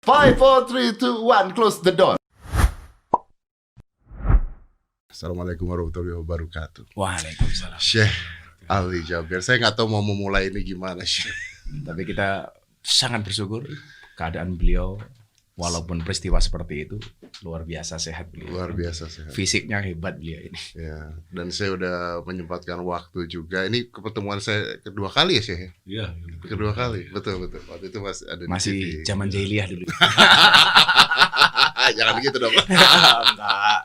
5, 4, 3, 2, 1, close the door. Assalamualaikum warahmatullahi wabarakatuh. Waalaikumsalam. Syekh Ali Jabir, saya nggak tahu mau memulai ini gimana, Syekh. Tapi kita sangat bersyukur keadaan beliau, walaupun peristiwa seperti itu, luar biasa sehat beliau. Luar biasa sehat. Fisiknya hebat beliau ini. Ya, dan saya udah menyempatkan waktu juga. Ini pertemuan saya kedua kali ya, Syekh? Iya. Kedua kali, betul. Waktu itu masih ada di Masih TV. zaman jahiliyah dulu. Jangan gitu dong. Enggak.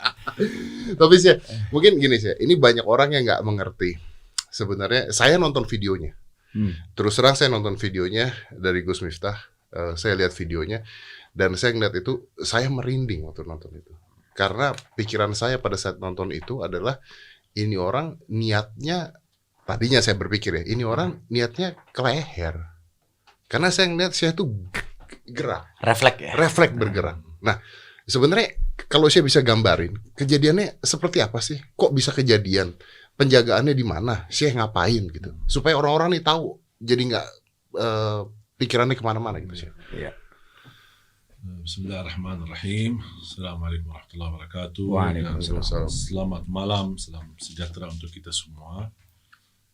Tapi sih, mungkin gini sih, ini banyak orang yang nggak mengerti. Sebenarnya saya nonton videonya. Terus terang saya nonton videonya dari Gus Miftah. Saya lihat videonya dan saya ngeliat itu, saya merinding waktu nonton itu. Karena pikiran saya pada saat nonton itu adalah ini orang niatnya, tadinya saya berpikir ya, ini orang niatnya ke leher. Karena saya ngeliat saya tuh gerak. Refleks ya. Refleks bergerak. Nah, sebenarnya kalau saya bisa gambarin, kejadiannya seperti apa sih? Kok bisa kejadian? Penjagaannya di mana? Saya ngapain gitu? Supaya orang-orang nih tahu, jadi nggak pikirannya kemana-mana gitu sih. Iya. Bismillahirrahmanirrahim. Assalamualaikum warahmatullahi wabarakatuh. Waalaikumsalam. Selamat malam, salam sejahtera untuk kita semua.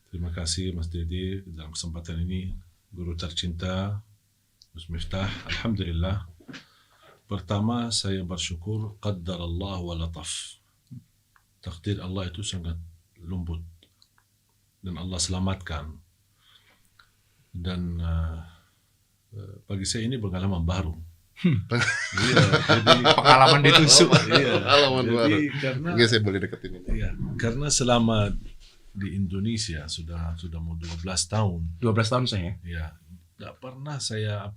Terima kasih Mas Dede dalam kesempatan ini, guru tercinta Gus Miftah. Alhamdulillah. Pertama saya bersyukur qaddarallah wa lataf. Takdir Allah itu sangat lembut dan Allah selamatkan. Dan bagi saya ini pengalaman baru. Iya, jadi Pengalaman ditusuk. Iya, Pengalaman baru. karena Nggak, saya boleh deketin ini. iya, karena selama di Indonesia sudah mau 12 tahun, 12 tahun saya. ya, nggak pernah saya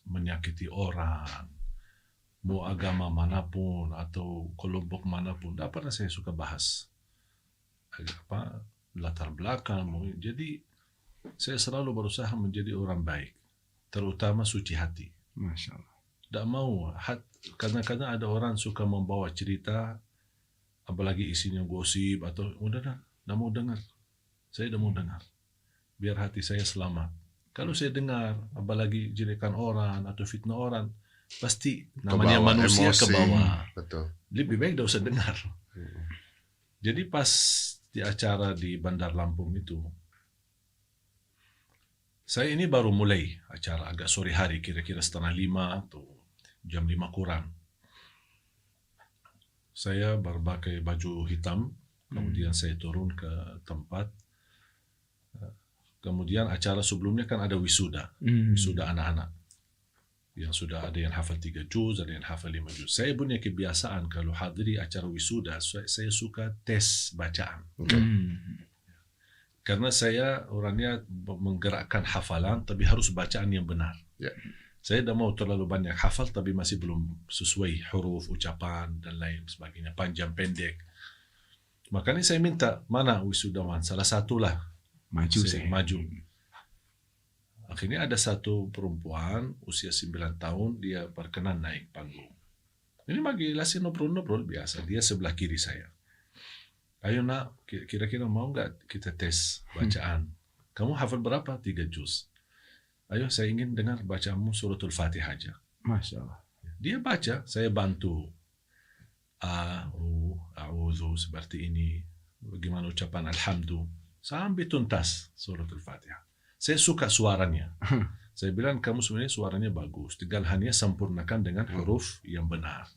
menyakiti orang, mau agama manapun atau kelompok manapun, nggak pernah saya suka bahas latar belakang. Jadi saya selalu berusaha menjadi orang baik, terutama suci hati. Masya Allah. Tidak mau, kadang-kadang ada orang suka membawa cerita, apalagi isinya gosip atau udah mau dengar. Saya tidak mau dengar. Biar hati saya selamat. Kalau saya dengar, apalagi jelekan orang atau fitnah orang, pasti namanya Kebawa manusia emosi. ke bawah. Betul. Lebih baik tidak usah dengar. Jadi pas di acara di Bandar Lampung itu, saya ini baru mulai acara agak sore hari, kira-kira 4:30 atau jam 5 kurang. Saya berpakai baju hitam, kemudian saya turun ke tempat. Kemudian acara sebelumnya kan ada wisuda, wisuda anak-anak. Yang sudah ada yang hafal 3 juz, ada yang hafal 5 juz. Saya punya kebiasaan kalau hadiri acara wisuda, saya suka tes bacaan. Karena saya orangnya menggerakkan hafalan, tapi harus bacaan yang benar. Ya. Saya tidak mau terlalu banyak hafal, tapi masih belum sesuai huruf, ucapan, dan lain sebagainya, panjang, pendek. Makanya saya minta, mana wisudawan? Salah satulah. Maju Saya saya. maju. Akhirnya ada satu perempuan, usia 9 tahun, dia berkenan naik panggung. Ini bagi lasi ngobrol-ngobrol biasa, dia sebelah kiri saya. Ayo nak, kira-kira mau nggak kita tes bacaan? Kamu hafal berapa? 3 juz. Ayo saya ingin dengar bacaanmu suratul Fatihah aja. Masya Allah. Dia baca, saya bantu. A'udzu seperti ini. Bagaimana ucapan alhamdulillah. Sampai tuntas suratul Fatihah. Saya suka suaranya. Saya bilang kamu sebenarnya suaranya bagus. Tinggal hanya sempurnakan dengan huruf yang benar.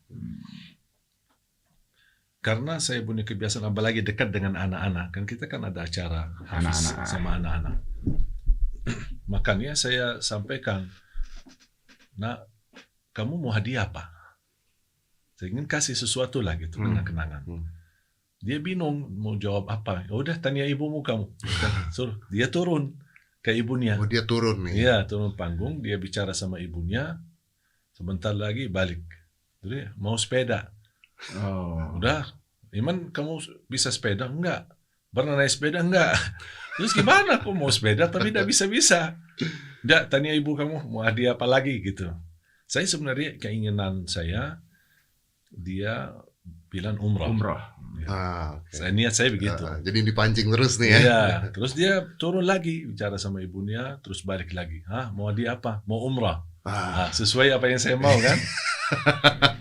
Karena saya punya kebiasaan, apalagi dekat dengan anak-anak. Kan kita kan ada acara hafiz Anak-anak. sama anak-anak. Makanya saya sampaikan, nak, kamu mau hadiah apa? Saya ingin kasih sesuatu lah gitu, kenang-kenangan. Dia bingung mau jawab apa. Ya udah tanya ibumu kamu. Suruh dia turun ke ibunya. Oh, dia turun nih. Iya, turun panggung, dia bicara sama ibunya. Sebentar lagi balik. Jadi mau sepeda. Oh. Udah, Iman kamu bisa sepeda? Enggak. Pernah naik sepeda? Enggak. Terus gimana aku mau sepeda tapi tidak bisa-bisa? Enggak, tanya ibu kamu mau hadiah apa lagi gitu. Saya sebenarnya keinginan saya, dia bilang umrah. Umrah. Okay. Niat saya begitu. Jadi dipancing terus nih ya. Iya, terus dia turun lagi bicara sama ibunya, terus balik lagi. Hah, mau hadiah apa? Mau umrah. Sesuai apa yang saya mau kan.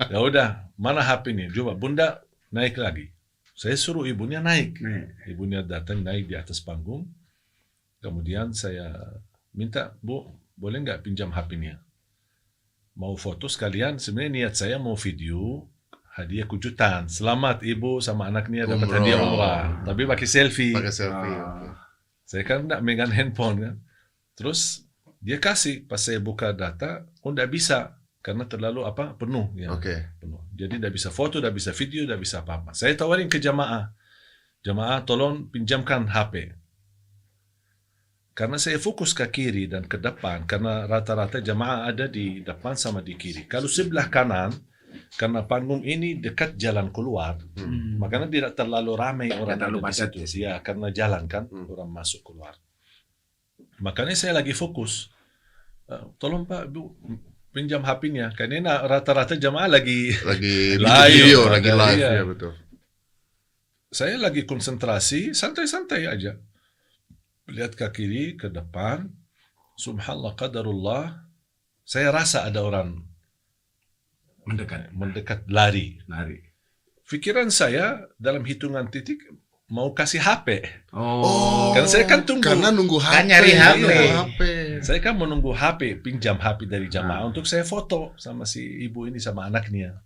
Ya udah, mana HP-nya? Coba Bunda naik lagi. Saya suruh ibunya naik. Ibunya datang naik di atas panggung. Kemudian saya minta, Bu, boleh nggak pinjam HP-nya? Mau foto sekalian. Sebenarnya niat saya mau video hadiah kejutan. Selamat ibu sama anaknya dapat hadiah umrah. Tapi pakai selfie. Pakai selfie. Okay. Saya kan nggak megang handphone kan. Terus dia kasih, pas saya buka data, nggak bisa karena terlalu penuh ya. Penuh. Jadi nggak bisa foto, nggak bisa video, nggak bisa apa-apa. Saya tawarin ke jamaah, tolong pinjamkan HP. Karena saya fokus ke kiri dan ke depan, karena rata-rata jamaah ada di depan sama di kiri. Kalau sebelah kanan, karena panggung ini dekat jalan keluar, makanya tidak terlalu ramai orang ada di situ. Ya, karena jalan kan, orang masuk keluar. Makanya saya lagi fokus. Tolong Pak, Bu, pinjam HP-nya. Karena rata-rata jamaah lagi video, lagi live ya betul. Saya lagi konsentrasi, santai-santai aja. Lihat ke kiri, ke depan. Subhanallah, qadarullah. Saya rasa ada orang mendekat lari. Pikiran saya dalam hitungan titik mau kasih HP. Karena saya kan tunggu. Karena nunggu HP. Kan nyari HP. Saya kan menunggu HP, pinjam HP dari jamaah untuk saya foto sama si ibu ini sama anaknya.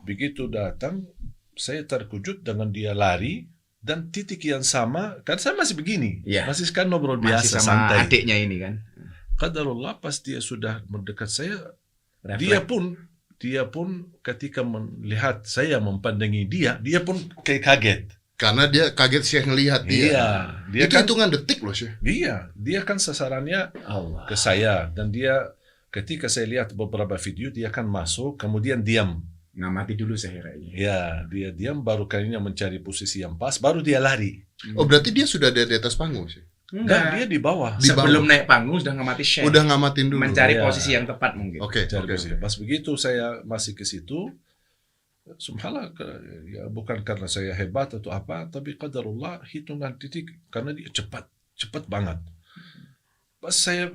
Begitu datang, saya terkejut dengan dia lari. Dan titik yang sama, kan saya masih begini, masih kan ngobrol biasa, sama santai. Adiknya ini kan. Qadarullah pas dia sudah mendekat saya, dia pun ketika melihat saya mempandangi dia pun kayak kaget. Karena dia kaget Syekh ngelihat dia. Iya, dia itu kan hitungan detik loh Syekh. Iya, dia kan sasarannya ke saya dan dia ketika saya lihat beberapa video dia kan masuk kemudian diam. Ngamati dulu saya kayaknya. Ya, dia diam baru kayaknya mencari posisi yang pas, baru dia lari. Oh, berarti dia sudah ada di atas panggung sih? Enggak, dia di bawah. Sebelum naik panggung sudah ngamati Syekh. Udah ngamatin dulu. Mencari posisi yang tepat mungkin. Oke. Pas begitu saya masih ke situ, subhanallah, ya bukan karena saya hebat atau apa, tapi qadarullah hitungan titik karena dia cepat banget. Pas saya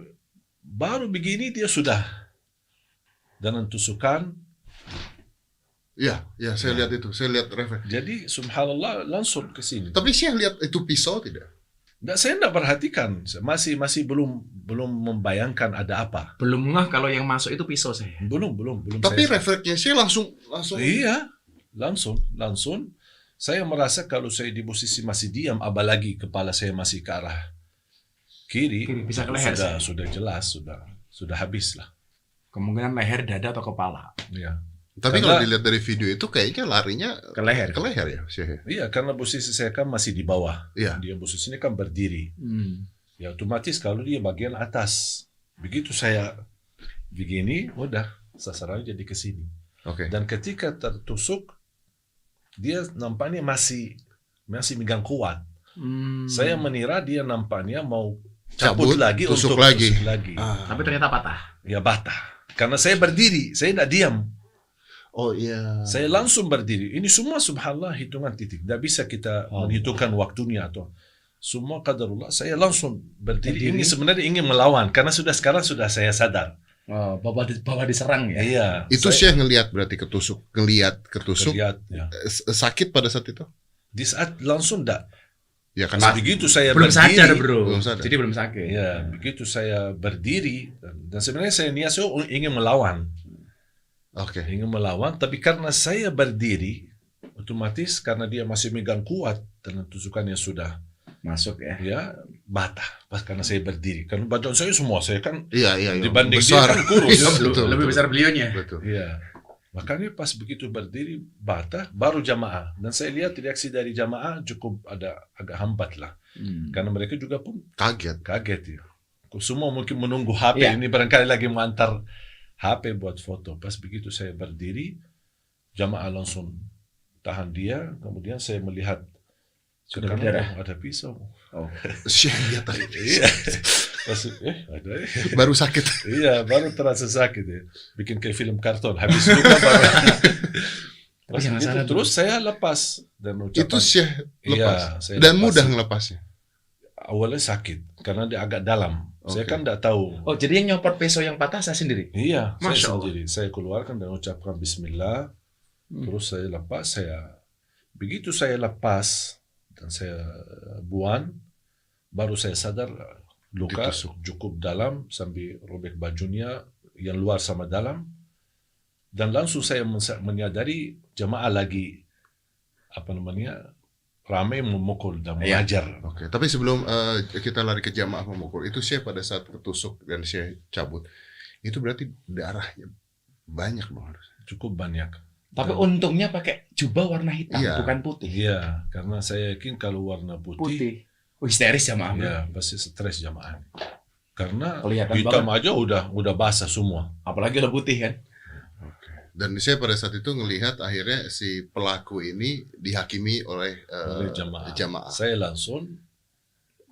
baru begini dia sudah dengan tusukan. Ya, saya lihat itu. Saya lihat refleks. Jadi subhanallah langsung ke sini. Tapi Syekh lihat itu pisau tidak? Saya enggak perhatikan. Masih belum membayangkan ada apa. Belum ngeh kalau yang masuk itu pisau saya. Belum. Tapi refleksnya Syekh langsung. Iya, langsung. Saya merasa kalau saya di posisi masih diam, apalagi kepala saya masih ke arah kiri bisa ke leher. Sudah jelas, sudah habis lah. Kemungkinan leher, dada atau kepala. Iya. Tapi kalau dilihat dari video itu kayaknya larinya ke leher ya Syekh. Iya, karena posisi saya kan masih di bawah. Iya. Dia posisinya kan berdiri. Ya otomatis kalau dia bagian atas, begitu saya begini, udah sasarannya jadi ke sini. Oke. Dan ketika tertusuk, dia nampaknya masih megang kuat. Saya mengira dia nampaknya mau cabut lagi tusuk untuk lagi. tusuk lagi. Tapi ternyata patah. Ya patah. Karena saya berdiri, saya tidak diam. Oh iya. Saya langsung berdiri. Ini semua subhanallah hitungan titik. Tidak bisa kita menghitungkan waktunya atau semua qadarullah. Saya langsung berdiri. Ini sebenarnya ingin melawan karena sekarang sudah saya sadar. Bahwa diserang ya. Iya. Itu Syekh ngelihat berarti ketusuk. Ketusuk. Ya. Sakit pada saat itu? Di saat langsung enggak. Ya karena begitu saya belum berdiri, sadar bro. Jadi belum sakit. Ya, begitu saya berdiri dan sebenarnya saya niat ingin melawan. Oke. Ingin melawan, tapi karena saya berdiri, otomatis karena dia masih megang kuat dan tusukannya sudah masuk ya. Ya, batah. Pas karena saya berdiri, karena badan saya semua saya kan iya, dibanding besar. dia kan kurus. Lebih besar beliaunya. Betul. Iya. Makanya pas begitu berdiri batah, baru jamaah. Dan saya lihat reaksi dari jamaah cukup agak hambat lah. Karena mereka juga pun kaget ya. Semua mungkin menunggu HP ini barangkali lagi mau antar HP buat foto. Pas begitu saya berdiri, jamaah langsung tahan dia. Kemudian saya melihat sudah berdarah. Ada pisau. Syekh lihat tadi. Iya. Pas, ada. Baru sakit. Iya, baru terasa sakit ya. Bikin kayak film karton. Habis luka baru. Pas begitu, terus saya lepas dan ucapan. Itu Syekh lepas. Iya, dan lepas. Mudah ngelepasnya. awalnya sakit karena dia agak dalam. Saya Oke. kan tidak tahu. Oh, jadi yang nyopot pisau yang patah saya sendiri? Iya, saya Masya Allah. sendiri. Saya keluarkan dan ucapkan Bismillah. Terus saya lepas. Begitu saya lepas dan saya buang, baru saya sadar luka Ditusuk. cukup dalam sampai robek bajunya yang luar sama dalam. Dan langsung saya menyadari jamaah lagi ramai memukul dan Iya. mengajar. Oke, tapi sebelum kita lari ke jamaah memukul, itu Syekh pada saat ketusuk dan Syekh cabut, itu berarti darahnya banyak dong harusnya. Cukup banyak. Tapi untungnya pakai jubah warna hitam, Iya. bukan putih. Iya, karena saya yakin kalau warna putih, Oh, histeris jamaah. ya pasti stres jamaah. Karena Kelihatan hitam aja udah basah semua. Apalagi udah putih kan. Oke. Dan saya pada saat itu ngelihat akhirnya si pelaku ini dihakimi oleh Oleh jamaah. Saya langsung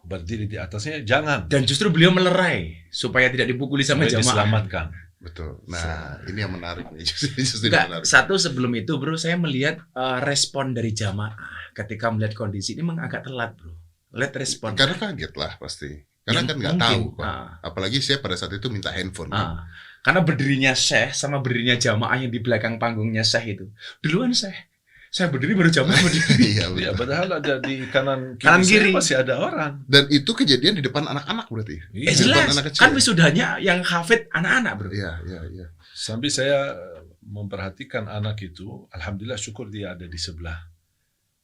berdiri di atasnya, jangan. Dan justru beliau melerai supaya tidak dipukuli sama Supaya jamaah. diselamatkan. Betul. Nah, ini yang menarik nih. Justru ini Enggak, menarik. satu sebelum itu bro, saya melihat respon dari jamaah ketika melihat kondisi ini memang agak telat bro. Lihat respon. Karena kaget lah pasti. Karena Ya, kan nggak mungkin. tahu kan. Ah. Apalagi saya pada saat itu minta handphone. Kan? Karena berdirinya Syekh sama berdirinya jamaah yang di belakang panggungnya Syekh itu. Duluan Syekh. Saya berdiri baru jamaah berdiri. Iya, Ya, betul. padahal ada di kanan Kanan saya kiri. masih ada orang. Dan itu kejadian di depan anak-anak berarti. Iya. Jelas. anak kecil. Kan wisudanya yang hafid anak-anak bro. Iya, iya, iya. Sampai saya memperhatikan anak itu, alhamdulillah syukur dia ada di sebelah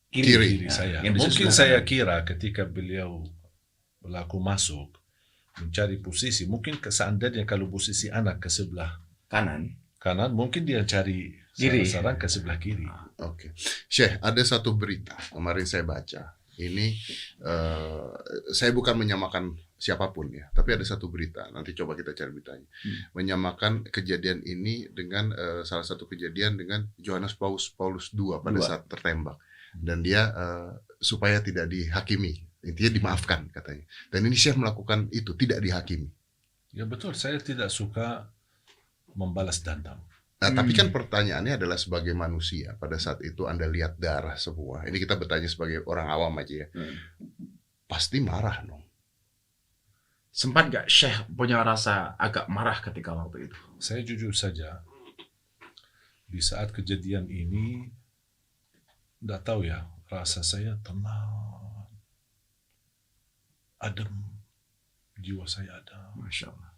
Kiri. kiri saya. Yang di Mungkin sebelah saya kanan. kira ketika beliau pelaku masuk mencari posisi, mungkin seandainya kalau posisi anak ke sebelah Kanan. kanan, mungkin dia cari Kiri. sarang ke sebelah kiri. Oke. Syekh, ada satu berita kemarin saya baca. Ini saya bukan menyamakan siapapun ya, tapi ada satu berita. Nanti coba kita cari beritanya. Menyamakan kejadian ini dengan salah satu kejadian dengan Johannes Paulus II pada Dua. saat tertembak. Dan dia supaya tidak dihakimi, intinya dimaafkan katanya. Dan ini Syekh melakukan itu, tidak dihakimi. Ya betul, saya tidak suka membalas dendam. Nah, tapi kan pertanyaannya adalah sebagai manusia, pada saat itu Anda lihat darah semua. Ini kita bertanya sebagai orang awam aja ya. Pasti marah dong. Sempat gak Syekh punya rasa agak marah ketika waktu itu? Saya jujur saja, di saat kejadian ini, tidak tahu ya, rasa saya tenang, adem, jiwa saya adem. Masya Allah.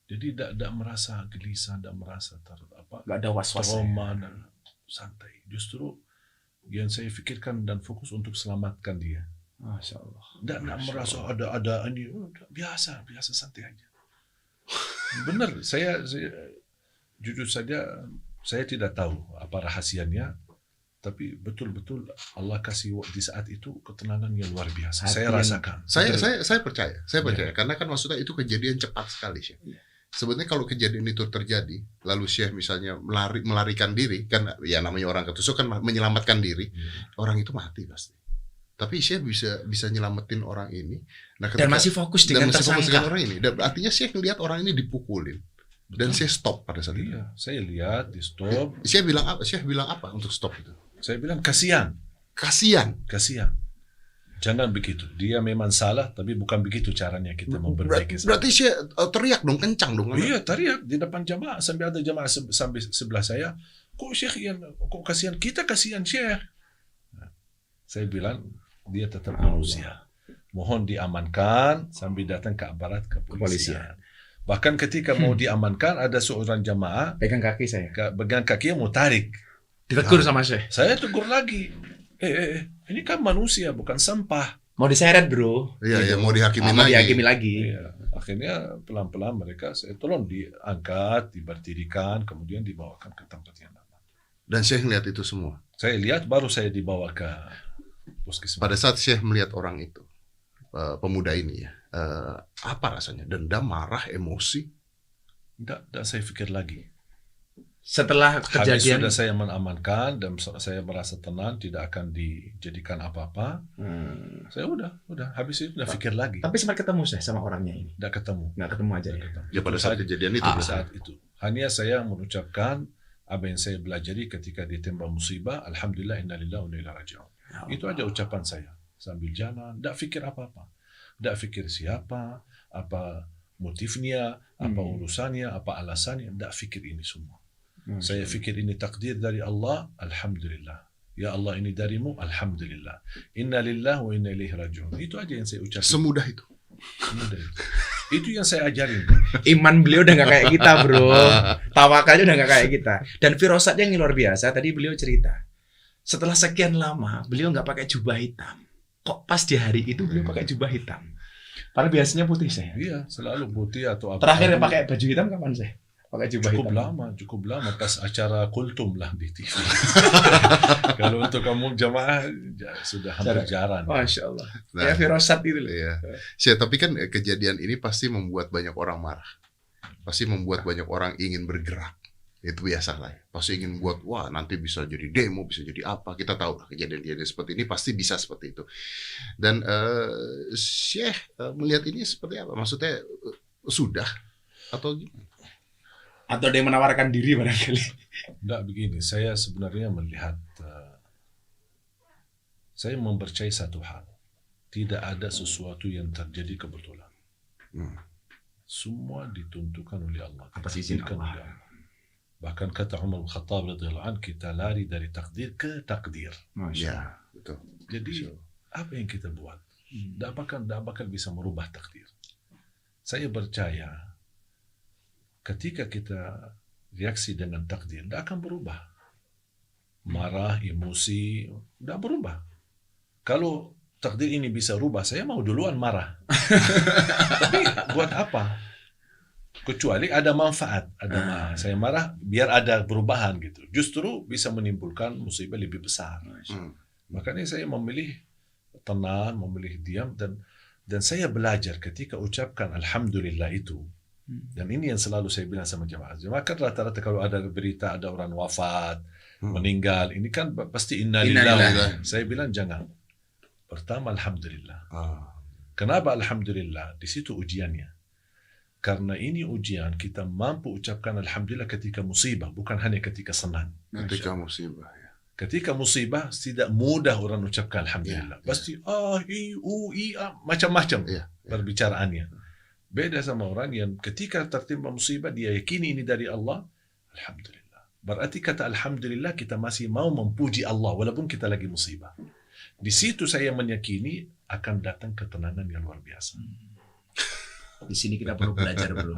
Jadi tidak merasa gelisah, tidak merasa Gak ada was-was. trauma dan santai. Justru yang saya pikirkan dan fokus untuk selamatkan dia. Masya Allah. Tidak merasa ada ini, biasa santai aja. Benar, saya jujur saja saya tidak tahu apa rahasianya, tapi betul-betul Allah kasih di saat itu ketenangan yang luar biasa. Hati Saya yang- rasakan. Saya percaya, karena kan maksudnya itu kejadian cepat sekali Syekh. Iya. Sebenarnya kalau kejadian itu terjadi, lalu Syekh misalnya melarikan diri, kan ya namanya orang ketusuk kan menyelamatkan diri, orang itu mati pasti. Tapi Syekh bisa nyelamatin orang ini. Nah, Dan masih fokus dengan masih fokus dengan tersangka. orang ini. Dan artinya Syekh ngelihat orang ini dipukulin. Dan Syekh stop pada saat itu. Iya, saya lihat di stop. Syekh bilang apa? Syekh bilang apa untuk stop itu? Saya bilang kasihan. Kasian. Jangan begitu. Dia memang salah, tapi bukan begitu caranya kita memperbaiki. Berarti Syekh teriak dong, kencang dong. Iya, teriak di depan jamaah sampai ada jamaah sampai sebelah saya. Kok Syekh kok kasihan? Kita kasihan Syekh. Nah, saya bilang dia tetap manusia. Mohon diamankan sambil datang ke aparat kepolisian. Bahkan ketika mau diamankan ada seorang jamaah Pegang kaki saya. pegang kakinya mau tarik. Ditegur sama Syekh. Saya tegur lagi. Ini kan manusia bukan sampah. Mau diseret bro. Iya, mau dihakimi Mau lagi. dihakimi lagi. Iya. Akhirnya pelan-pelan mereka saya tolong diangkat, diberdirikan, kemudian dibawakan ke tempat yang aman. Dan Syekh melihat itu semua. Saya lihat baru saya dibawa ke puskesmas. Pada saat Syekh melihat orang itu, pemuda ini ya, apa rasanya? Dendam, marah, emosi? Tidak saya pikir lagi. Setelah Habis kejadian. sudah saya mengamankan dan saya merasa tenang, tidak akan dijadikan apa-apa. Saya udah habis itu udah pikir lagi. Tapi sempat ketemu Syekh sama orangnya ini. Tidak ketemu. Nggak ketemu aja ya. Ya pada saat kejadian itu. Pada saat itu. Hanya saya mengucapkan apa yang saya belajari ketika ditembak musibah, alhamdulillah innalillahi wa inna ilaihi raji'un. Itu aja ucapan saya sambil jalan, tidak fikir apa-apa. Tidak fikir siapa, apa motifnya, apa urusannya, apa alasannya. Tidak fikir ini semua. Saya fikir ini takdir dari Allah, alhamdulillah. Ya Allah, ini darimu, alhamdulillah. Inna lillah wa inna ilaihi rajiun. Itu aja yang saya ucapkan. Semudah itu. Semudah itu. Itu yang saya ajarin. Iman beliau udah nggak kayak kita, bro. Tawakalnya udah nggak kayak kita. Dan firasatnya yang luar biasa. Tadi beliau cerita, setelah sekian lama beliau nggak pakai jubah hitam. Kok pas di hari itu beliau pakai jubah hitam? Padahal biasanya putih saya. Iya, selalu putih atau apa. Terakhir pakai baju hitam kapan saya? Pakai jubah cukup hitam. cukup lama pas acara kultum lah di TV. Kalau untuk kamu jamaah sudah hampir jarang. Masya Allah. Nah, Ya firasat itu loh. Iya. Sih, tapi kan kejadian ini pasti membuat banyak orang marah. Pasti membuat banyak orang ingin bergerak. Itu biasa lah. Pasti ingin buat, wah nanti bisa jadi demo, bisa jadi apa. Kita tahu lah kejadian-kejadian seperti ini pasti bisa seperti itu. Dan Syekh melihat ini seperti apa? Maksudnya sudah atau gimana? Atau dia menawarkan diri barangkali. Enggak begini, saya sebenarnya melihat, saya mempercayai satu hal. Tidak ada sesuatu yang terjadi kebetulan. Semua ditentukan oleh Allah. Atas izin Ditakdirkan Allah. oleh Allah. Bahkan kata Umar bin Khattab radhiyallahu anhu, kita lari dari takdir ke takdir. Masya Ya, betul. Jadi apa yang kita buat? Tidak bakal bisa merubah takdir. Saya percaya ketika kita reaksi dengan takdir, tidak akan berubah. Marah, emosi, tidak berubah. Kalau takdir ini bisa rubah, saya mau duluan marah. Tapi buat apa? Kecuali ada manfaat. Saya marah biar ada perubahan gitu. Justru bisa menimbulkan musibah lebih besar. Makanya saya memilih tenang, memilih diam, dan saya belajar ketika ucapkan alhamdulillah itu. Dan ini yang selalu saya bilang sama jemaah. Jemaah kan rata-rata kalau ada berita ada orang wafat, meninggal, ini kan pasti innalillahi. Saya bilang jangan. Pertama alhamdulillah. Kenapa alhamdulillah? Di situ ujiannya. Karena ini ujian, kita mampu ucapkan alhamdulillah ketika musibah, bukan hanya ketika senang. Ketika musibah ya. Ketika musibah tidak mudah orang ucapkan alhamdulillah. Pasti macam-macam perbicaraannya. Beda sama orang yang ketika tertimpa musibah dia yakini ini dari Allah, alhamdulillah. Berarti kata alhamdulillah kita masih mau memuji Allah walaupun kita lagi musibah. Di situ saya meyakini akan datang ketenangan yang luar biasa. Di sini kita perlu belajar, bro,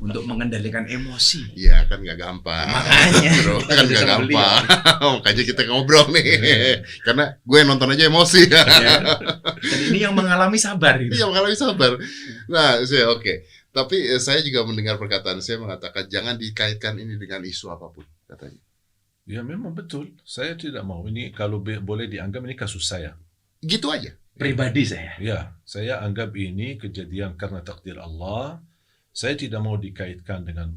untuk mengendalikan emosi. Iya kan nggak gampang. Makanya Bro, kan nggak gampang. Makanya kita ngobrol nih. Karena gue nonton aja emosi. Ya. Dan ini yang mengalami sabar. Gitu. Iya, mengalami sabar. Nah, saya oke. Tapi saya juga mendengar perkataan saya mengatakan jangan dikaitkan ini dengan isu apapun, katanya. Ya memang betul. Saya tidak mau ini kalau boleh dianggap ini kasus saya. Gitu aja. Pribadi saya. Ya, saya anggap ini kejadian karena takdir Allah. Saya tidak mau dikaitkan dengan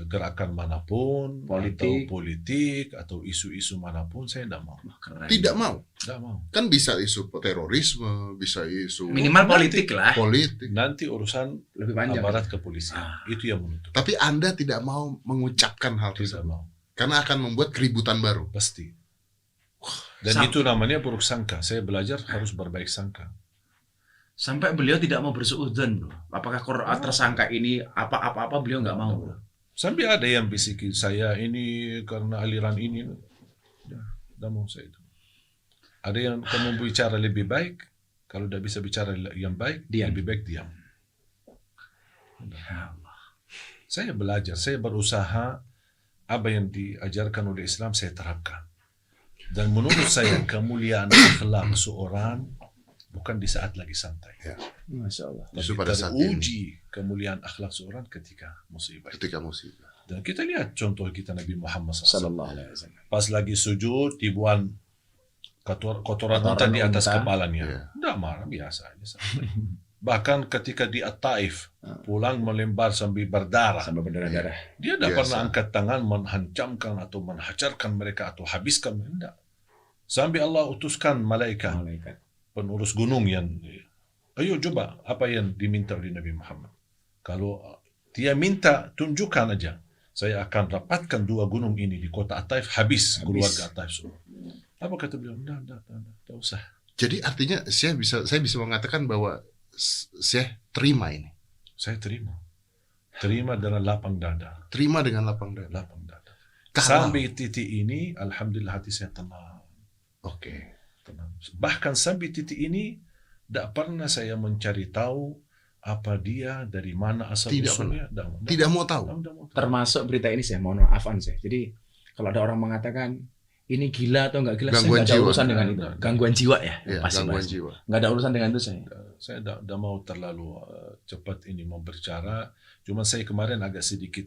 gerakan manapun, politik atau isu-isu manapun. Saya tidak mau. Keren. Tidak mau. Tidak mau. Kan bisa isu terorisme, bisa isu Minimal politik lah. politik. Nanti urusan Lebih panjang. aparat kepolisian. Itu yang menutup. Tapi Anda tidak mau mengucapkan hal Tidak tersebut. mau. Karena akan membuat keributan baru. Pasti. Dan itu namanya buruk sangka. Saya belajar harus berbaik sangka. Sampai beliau tidak mau bersuudzon, bro. Apakah Quran tersangka ini apa-apa beliau nggak mau, bro? Sampai ada yang bisikin saya ini karena aliran ini. Ya, tidak mau saya itu. Ada yang kamu bicara lebih baik. Kalau tidak bisa bicara yang baik, Diam. lebih baik diam. Saya belajar, saya berusaha apa yang diajarkan oleh Islam saya terapkan. Dan menurut saya kemuliaan akhlak seorang bukan di saat lagi santai. Ya. Masya Allah. Justru Tapi pada saat ini. teruji kemuliaan akhlak seorang ketika musibah. Ketika musibah. Dan kita lihat contoh kita Nabi Muhammad SAW. Sallallahu alaihi wasallam. Pas lagi sujud, dibuang kotoran unta di atas kepalanya. Ya. Tidak marah, biasa aja. Santai. Bahkan ketika di At-Taif, pulang melembar sambil berdarah. Sampai berdarah-darah. Dia tidak Biasa. pernah angkat tangan menghancamkan atau menghajarkan mereka atau habiskan. Tidak. Sampai Allah utuskan malaikat penurus gunung yang, ayo coba apa yang diminta oleh Nabi Muhammad. Kalau dia minta, tunjukkan aja. Saya akan rapatkan 2 gunung ini di kota At-Taif, habis keluarga At-Taif semua. Apa kata beliau? Tidak usah. Jadi artinya saya bisa mengatakan bahwa Syekh terima ini. Saya terima dengan lapang dada. Terima dengan lapang dada. Lapang dada. Kalau- Sampai titik ini, alhamdulillah hati saya tenang. Oke. Tenang. Bahkan sampai titik ini, tidak pernah saya mencari tahu apa dia, dari mana asal Tidak usulnya. Tidak mau tahu. Tidak mau tahu. Termasuk berita ini saya mohon maaf saya. Jadi kalau ada orang mengatakan ini gila atau enggak gila, saya Gangguan nggak ada jiwa. urusan dengan itu. Gangguan jiwa ya, Ya, pasti gangguan pasti. jiwa. Nggak ada urusan dengan itu saya. Saya tidak mau terlalu cepat ini memberbicara. Cuma saya kemarin agak sedikit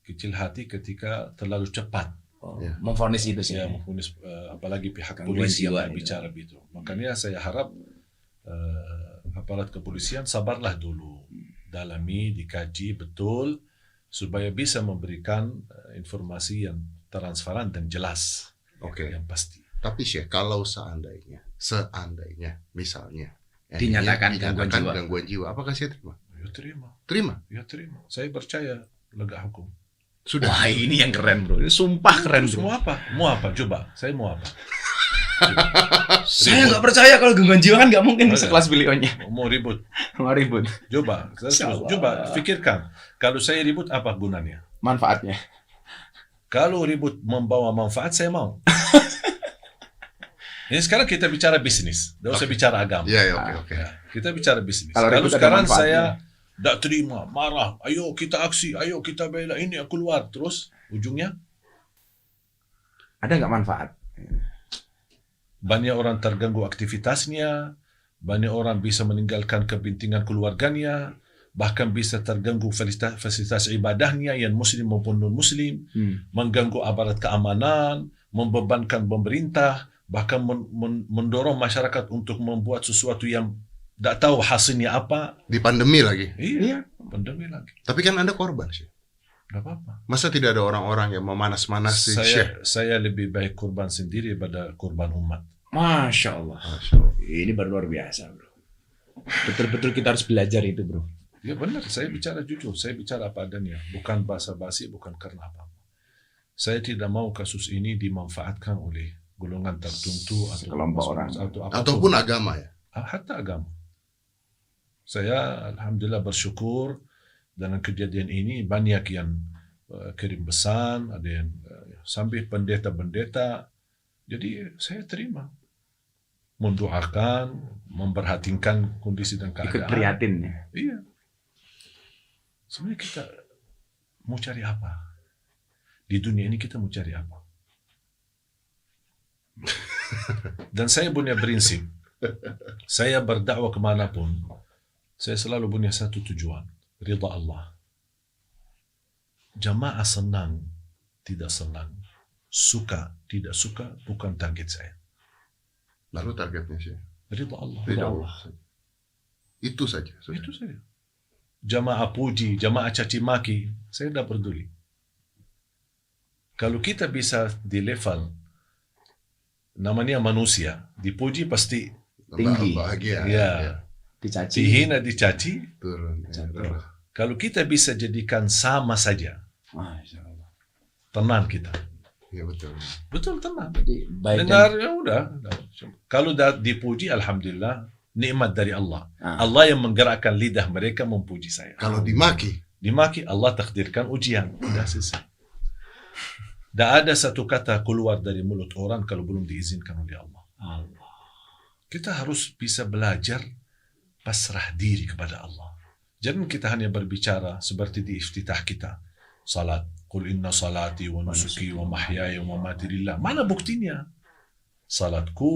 kecil hati ketika terlalu cepat. Oh, Ya. memvonis itu sih. Ya, memfonis, apalagi pihak Gangguan polisi jiwa yang itu. bicara begitu. Makanya saya harap aparat kepolisian sabarlah dulu, dalami, dikaji betul supaya bisa memberikan informasi yang transparan dan jelas, Oke. yang pasti. Tapi Syekh, kalau seandainya misalnya Dinyatakan gangguan jiwa. gangguan jiwa, apakah Syekh terima? Ya terima, Terima. ya terima. Saya percaya lega hukum. Sudah. Wah, ini yang keren, Bro. Ini sumpah keren, Terus Bro. mau apa? Mau apa? Coba. Saya mau apa? Saya nggak percaya kalau gangguan jiwa kan nggak mungkin Ada. sekelas beliaunya. Mau ribut? Mau ribut. Coba. Salah. Coba pikirkan. Kalau saya ribut apa gunanya? Manfaatnya. Kalau ribut membawa manfaat, saya mau. Ini sekarang kita bicara bisnis, tidak usah bicara agama. Iya, oke. Ya, kita bicara bisnis. Kalau Kalau ribut ada sekarang manfaatnya. saya tidak terima, marah, ayo kita aksi, ayo kita bela ini, aku keluar. Terus ujungnya Ada nggak manfaat? banyak orang terganggu aktivitasnya, banyak orang bisa meninggalkan kepentingan keluarganya, bahkan bisa terganggu fasilitas ibadahnya yang muslim maupun non-muslim, mengganggu aparat keamanan, membebankan pemerintah, bahkan mendorong masyarakat untuk membuat sesuatu yang tidak tahu hasilnya apa. Di pandemi lagi. Iya, pandemi lagi. Tapi kan Anda korban sih. Tidak apa-apa. Masa tidak ada orang-orang yang memanas-manasi Syekh? Saya lebih baik korban sendiri daripada korban umat. Masya Allah. Masya Allah. Ini baru luar biasa, Bro. Betul-betul kita harus belajar itu, Bro. Ya benar, saya bicara jujur, saya bicara apa adanya, bukan basa-basi, bukan karena apa-apa. Saya tidak mau kasus ini dimanfaatkan oleh golongan tertentu atau Sekelompok orang. atau apapun. Ataupun agama ya. Hatta agama. Saya alhamdulillah bersyukur dengan kejadian ini banyak yang kirim pesan, ada yang sampai pendeta-pendeta. Jadi saya terima, mendoakan, memperhatikan kondisi dan keadaan. Ikut prihatin ya. Iya. Sebenarnya kita mau cari apa? Di dunia ini kita mau cari apa? Dan saya punya prinsip. Saya berdakwah kemanapun, saya selalu punya satu tujuan. Ridha Allah. Jamaah senang, tidak senang. Suka, tidak suka, bukan target saya. Lalu targetnya Syekh? Ridha Allah. Ridha Allah. Itu saja. Itu saja. Jamaah puji, jamaah caci maki, saya tidak peduli. Kalau kita bisa di level namanya manusia, dipuji pasti Tinggi. Bahagia. ya, Dicaci. dihina dicaci. Turun. Ya, Jatuh. Kalau kita bisa jadikan sama saja, Masya Allah. tenang kita. Ya betul. Betul, tenang. Jadi baik Dengar ya udah. Kalau dah dipuji, alhamdulillah, nikmat dari Allah. Ah. Allah yang menggerakkan lidah mereka memuji saya. Kalau dimaki, Dimaki, Allah takdirkan ujian. Udah selesai. Tak ada satu kata keluar dari mulut orang kalau belum diizinkan oleh Allah. Allah. Kita harus bisa belajar pasrah diri kepada Allah. Jangan kita hanya berbicara seperti di iftitah kita. Salat. Qul inna salati wa nusuki wa mahyaya wa mamati lillah. Mana buktinya? Salatku,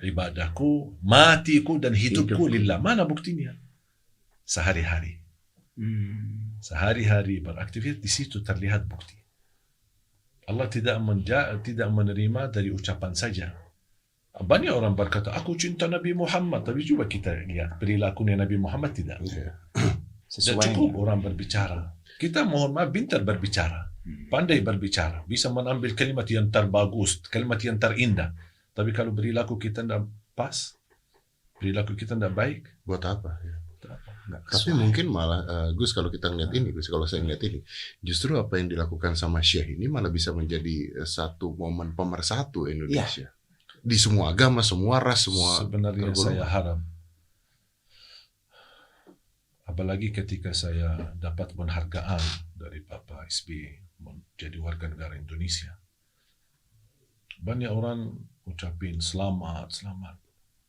ibadahku, matiku dan hidupku lillah. Mana buktinya? Sehari-hari. Sehari-hari beraktivitas, di situ terlihat bukti. Allah tidak menerima dari ucapan saja. Banyak orang berkata, aku cinta Nabi Muhammad. Tapi coba kita lihat perilakunya Nabi Muhammad tidak. ya. Dan cukup orang berbicara. Kita mohon maaf pintar berbicara. Pandai berbicara. Bisa mengambil kalimat yang terbagus. Kalimat yang terindah. Tapi kalau perilaku kita tidak pas, perilaku kita tidak baik, Buat apa? Ya. nggak Tapi mungkin malah Gus, kalau kita ngeliat ini, Gus, kalau saya ngeliat ini, justru apa yang dilakukan sama Syekh ini malah bisa menjadi satu momen pemersatu Indonesia. Di semua agama, semua ras, semua sebenarnya golongan. saya harap apalagi ketika saya dapat penghargaan dari Bapak SBY menjadi warga negara Indonesia. Banyak orang ucapin selamat, selamat.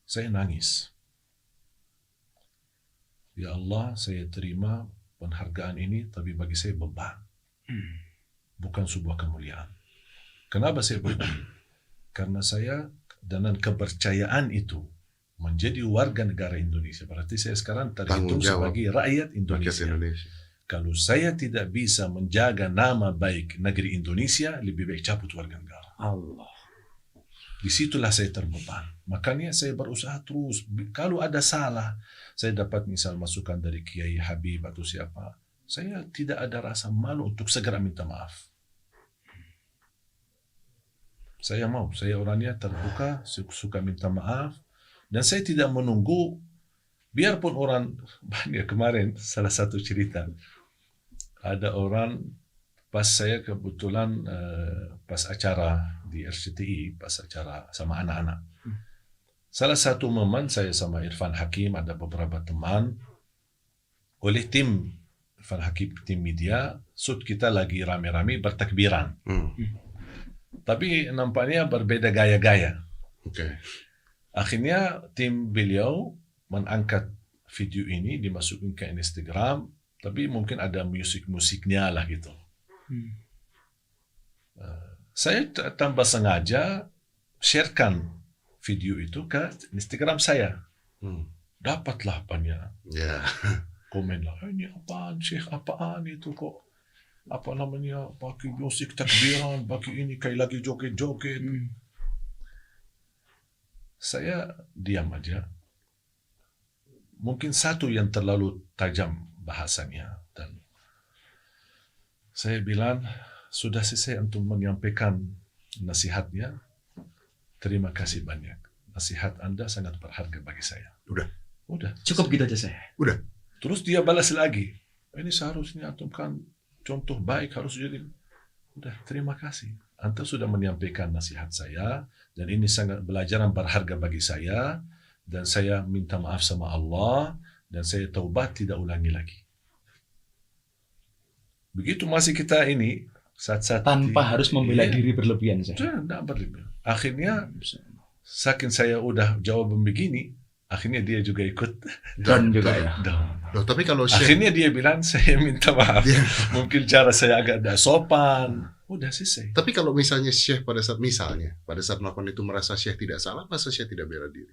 Saya nangis. Ya Allah, saya terima penghargaan ini, tapi bagi saya beban. Bukan sebuah kemuliaan. Kenapa saya beban? Karena saya dengan kepercayaan itu menjadi warga negara Indonesia. Berarti saya sekarang terhitung sebagai rakyat Indonesia. Kalau saya tidak bisa menjaga nama baik negeri Indonesia, lebih baik cabut warga negara. Allah. Disitulah saya terbeban. Makanya saya berusaha terus. Kalau ada salah, saya dapat misal masukan dari Kiai Habib atau siapa, saya tidak ada rasa malu untuk segera minta maaf. Saya mau, saya orangnya terbuka, suka minta maaf, dan saya tidak menunggu, biarpun orang banyak. Kemarin salah satu cerita, ada orang pas saya kebetulan pas acara di RCTI, pas acara sama anak-anak. Salah satu momen saya sama Irfan Hakim, ada beberapa teman, oleh tim Irfan Hakim, tim media, shoot kita lagi rame-rame bertakbiran. Tapi nampaknya berbeda gaya-gaya. Akhirnya tim beliau mengangkat video ini, dimasukin ke Instagram, tapi mungkin ada musik-musiknya lah gitu. Saya tanpa sengaja sharekan video itu ke Instagram saya. Dapatlah banyak komen lah, ini apaan Syekh, apaan itu kok, apa namanya, pakai musik takbiran, pakai ini kayak lagi joget-joget. Saya diam aja. Mungkin satu yang terlalu tajam bahasanya, dan saya bilang, sudah selesai untuk menyampaikan nasihatnya. Terima kasih banyak. Nasihat Anda sangat berharga bagi saya. Udah. Cukup gitu aja saya. Udah. Terus dia balas lagi. Ini seharusnya antum kan contoh baik, harus jadi. Udah, terima kasih. Anda sudah menyampaikan nasihat saya, dan ini sangat pelajaran berharga bagi saya, dan saya minta maaf sama Allah, dan saya taubat tidak ulangi lagi. Begitu masih kita ini, saat-saat Tanpa harus membela diri berlebihan saya. Tidak berlebihan. Akhirnya, saking saya udah jawaban begini, akhirnya dia juga ikut. Dan juga ya. Loh, tapi kalau Syekh, Akhirnya dia bilang, saya minta maaf. Mungkin cara saya agak tidak sopan. Udah selesai. tapi kalau misalnya Syekh pada saat melakukan itu merasa Syekh tidak salah, masa Syekh tidak bela diri?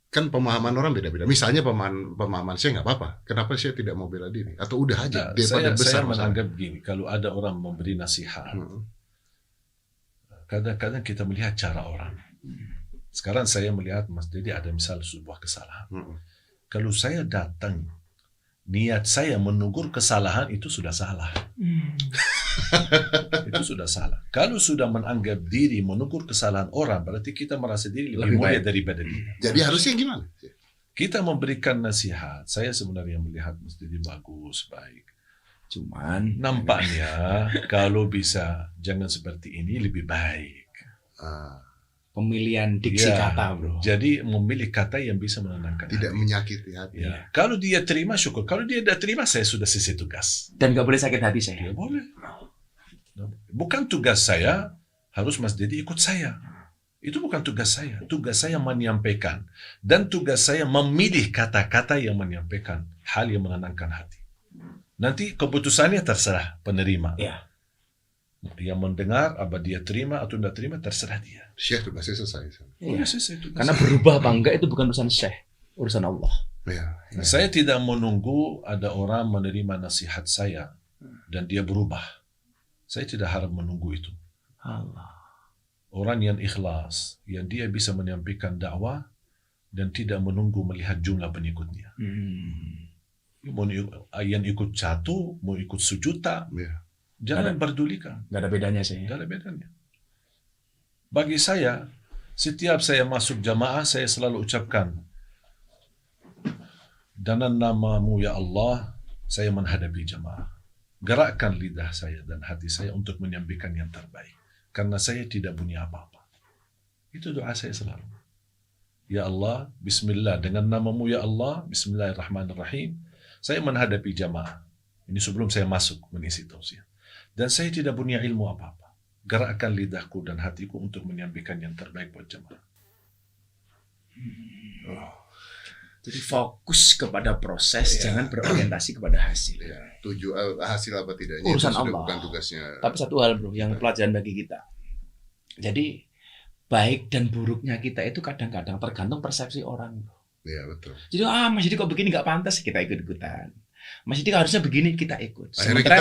Kan pemahaman orang beda-beda. Misalnya pemahaman Syekh nggak apa-apa. Kenapa Syekh tidak mau bela diri? Atau udah aja? Saya menganggap begini, kalau ada orang memberi nasihat, kadang-kadang kita melihat cara orang. Sekarang saya melihat Mas Dedi ada misal sebuah kesalahan. Kalau saya datang, niat saya menegur kesalahan, itu sudah salah. Itu sudah salah. Kalau sudah menganggap diri menegur kesalahan orang, berarti kita merasa diri lebih mulia daripada dia. Jadi harusnya gimana? Kita memberikan nasihat. Saya sebenarnya melihat Mas Dedi bagus, baik. Cuman Nampaknya kalau bisa jangan seperti ini lebih baik. pemilihan diksi kata, bro. Jadi memilih kata yang bisa menenangkan Tidak hati. menyakiti hati. Ya. Kalau dia terima, syukur. Kalau dia tidak terima, saya sudah selesai tugas. Dan nggak boleh sakit hati saya. Ya boleh. Bukan tugas saya, harus Mas Dedi ikut saya. Itu bukan tugas saya. Tugas saya menyampaikan. Dan tugas saya memilih kata-kata yang menyampaikan hal yang menenangkan hati. Nanti keputusannya terserah penerima. Ya. Yang mendengar, apa dia terima atau tidak terima, terserah dia. Syekh tugasnya selesai. Iya. Selesai tugas. Karena berubah apa enggak itu bukan urusan Syekh, urusan Allah. Ya. Nah, saya tidak menunggu ada orang menerima nasihat saya dan dia berubah. Saya tidak harap menunggu itu. Allah. Orang yang ikhlas, yang dia bisa menyampaikan dakwah dan tidak menunggu melihat jumlah pengikutnya. Mau yang ikut 1, mau ikut 1 juta, jangan pedulikan. Nggak ada bedanya sih. Tidak ada bedanya. Bagi saya, setiap saya masuk jamaah, saya selalu ucapkan, dengan namamu ya Allah, saya menghadapi jamaah. Gerakkan lidah saya dan hati saya untuk menyampaikan yang terbaik. Karena saya tidak punya apa-apa. Itu doa saya selalu. Ya Allah, Bismillah, dengan namamu ya Allah, Bismillahirrahmanirrahim, saya menghadapi jamaah. Ini sebelum saya masuk mengisi tausiah. Dan saya tidak punya ilmu apa-apa. Gerakkan lidahku dan hatiku untuk menyampaikan yang terbaik buat jamaah. Jadi fokus kepada proses, jangan berorientasi kepada hasil. Ya, hasil apa tidaknya Urusan itu sudah Allah. bukan tugasnya. Tapi satu hal bro, yang pelajaran bagi kita. Jadi baik dan buruknya kita itu kadang-kadang tergantung persepsi orang. Iya betul. Jadi Mas Didi kok begini nggak pantas, kita ikut-ikutan. Mas Didi harusnya begini, kita ikut. Akhirnya kita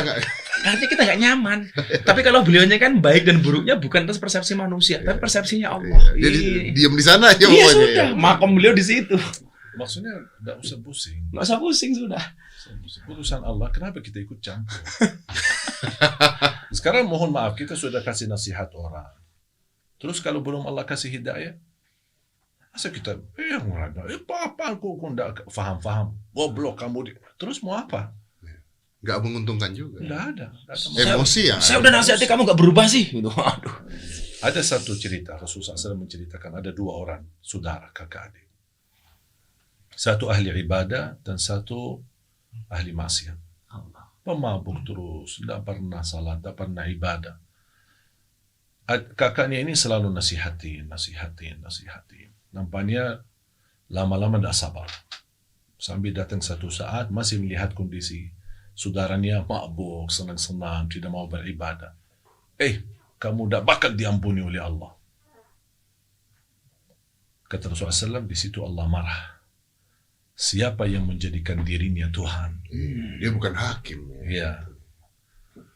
Akhirnya kita nggak nyaman. Tapi kalau beliaunya kan baik dan buruknya bukan atas persepsi manusia, tapi persepsinya Allah. Jadi diam di sana aja Iya pokoknya. sudah, makom beliau di situ. Maksudnya nggak usah pusing. Nggak usah pusing sudah. Urusan Allah, kenapa kita ikut campur? Sekarang mohon maaf, kita sudah kasih nasihat orang. Terus kalau belum Allah kasih hidayah, masa kita, apa aku nggak faham, goblok kamu. Terus mau apa? Nggak menguntungkan juga. Nggak ada. Emosi ya. Saya udah nasihati kamu nggak berubah sih. Gitu. Aduh. Ada satu cerita, Rasulullah SAW menceritakan ada dua orang, saudara, kakak adik. Satu ahli ibadah dan satu ahli maksiat. Pemabuk terus, tidak pernah salat, tidak pernah ibadah. Kakaknya ini selalu nasihatin. Nampaknya lama-lama tidak sabar. Sambil datang satu saat masih melihat kondisi saudaranya mabuk, senang-senang, tidak mau beribadah. Kamu tidak bakal diampuni oleh Allah. Kata Rasulullah SAW, di situ Allah marah. Siapa yang menjadikan dirinya Tuhan? Dia bukan hakim. Ya.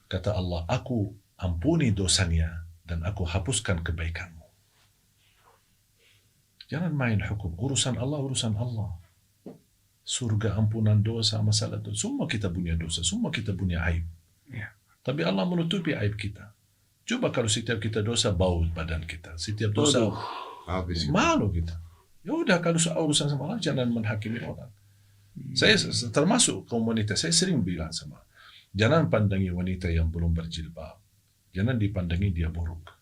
Kata Allah, aku ampuni dosanya dan aku hapuskan kebaikanmu. Jangan main hukum. Urusan Allah. Surga, ampunan dosa, masalah dosa. Semua kita punya dosa. Semua kita punya aib. Ya. Tapi Allah menutupi aib kita. Coba kalau setiap kita dosa, bau badan kita. Setiap dosa, Habis. malu kita. Ya udah, kalau soal urusan sama Allah, jangan menghakimi orang. Saya termasuk komunitas, saya sering bilang sama, jangan pandangi wanita yang belum berjilbab. Jangan dipandangi dia buruk.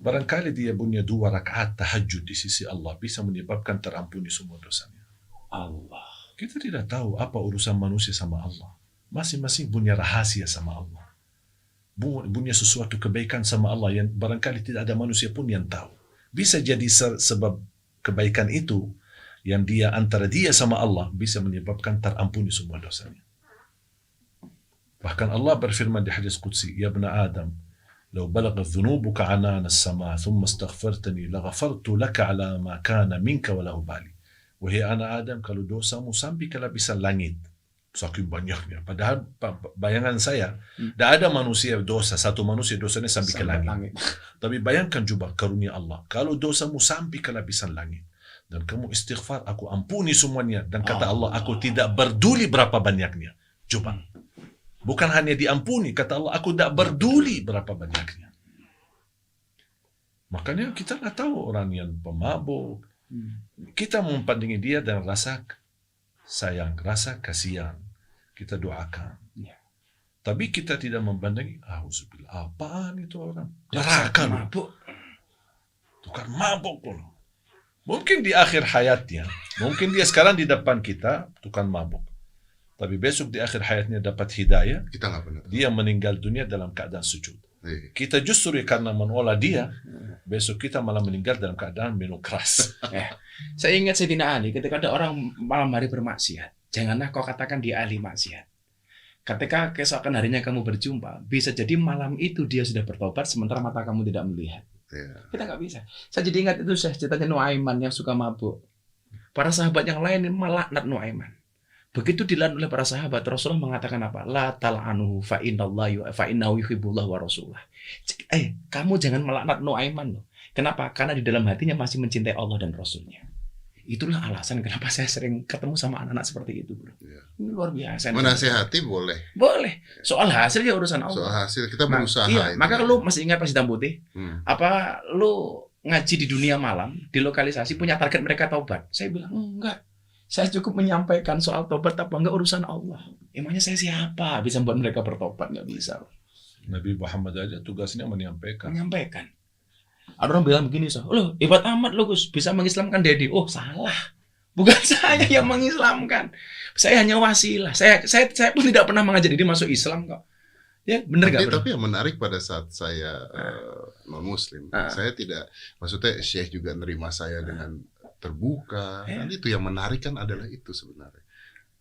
Barangkali dia punya 2 rakaat tahajud di sisi Allah bisa menyebabkan terampuni semua dosanya. Allah. Kita tidak tahu apa urusan manusia sama Allah. Masing-masing punya rahasia sama Allah. Punya sesuatu kebaikan sama Allah yang barangkali tidak ada manusia pun yang tahu. Bisa jadi sebab kebaikan itu yang dia antara dia sama Allah bisa menyebabkan terampuni semua dosanya. Bahkan Allah berfirman di hadis qudsi, "Ya ibn Adam, law balaghat dhunubuka 'anana as-sama' thumma astaghfartani laghafartu laka 'ala ma kana minka wa la ubali." Wahai anak Adam, kalau dosamu sampai ke lapisan langit, saking banyaknya. Padahal bayangan saya, tidak ada manusia dosa, satu manusia dosanya sampai ke langit. Tapi bayangkan juga karunia Allah. Kalau dosamu sampai ke lapisan langit, dan kamu istighfar, aku ampuni semuanya. Dan kata Allah, aku tidak peduli berapa banyaknya. Coba. Bukan hanya diampuni, kata Allah, aku tidak peduli berapa banyaknya. Makanya kita nggak tahu orang yang pemabuk. Kita memandang dia dengan rasa sayang, rasa kasihan. Kita doakan. Ya. Tapi kita tidak memandang, auzubillah, apaan itu orang? Neraka mabuk. Tukar mabuk loh. Mungkin di akhir hayatnya, mungkin dia sekarang di depan kita tukang mabuk. Tapi besok di akhir hayatnya dapat hidayah, kita nggak benar. Dia meninggal dunia dalam keadaan sujud. Kita justru karena menolak dia, besok kita malah meninggal dalam keadaan minum keras. Saya ingat Sayyidina Ali ketika ada orang malam hari bermaksiat, janganlah kau katakan dia ahli maksiat. Ketika keesokan harinya kamu berjumpa, bisa jadi malam itu dia sudah bertobat sementara mata kamu tidak melihat. Kita nggak bisa. Saya jadi ingat itu ceritanya Nuaiman yang suka mabuk. Para sahabat yang lain melaknat Nuaiman. Begitu dilaknat oleh para sahabat, Rasulullah mengatakan apa? La tal'anuhu fa innahu yuhibbullah wa rasulah. Kamu jangan melaknat Nuaiman loh. Kenapa? Karena di dalam hatinya masih mencintai Allah dan Rasulnya. Itulah alasan kenapa saya sering ketemu sama anak-anak seperti itu, bro. Ini luar biasa. Menasihati boleh. Boleh. Soal hasil ya urusan Allah. Soal hasil kita berusaha. Iya. Maka lu masih ingat Pas Hitam Putih? Apa lu ngaji di dunia malam, di lokalisasi punya target mereka taubat? Saya bilang enggak. Saya cukup menyampaikan soal tobat apa enggak urusan Allah. Emangnya saya siapa bisa membuat mereka bertobat? Enggak bisa. Nabi Muhammad aja tugasnya menyampaikan. Ada orang bilang begini, loh hebat amat lo Gus, bisa mengislamkan Dedi. Oh salah, bukan saya yang mengislamkan. Saya hanya wasilah. Saya pun tidak pernah mengajak Dedi masuk Islam kok. Ya benar nggak? Tapi yang menarik pada saat saya non Muslim, saya tidak, maksudnya Syekh juga nerima saya dengan terbuka. Dan itu yang menarik kan adalah itu sebenarnya.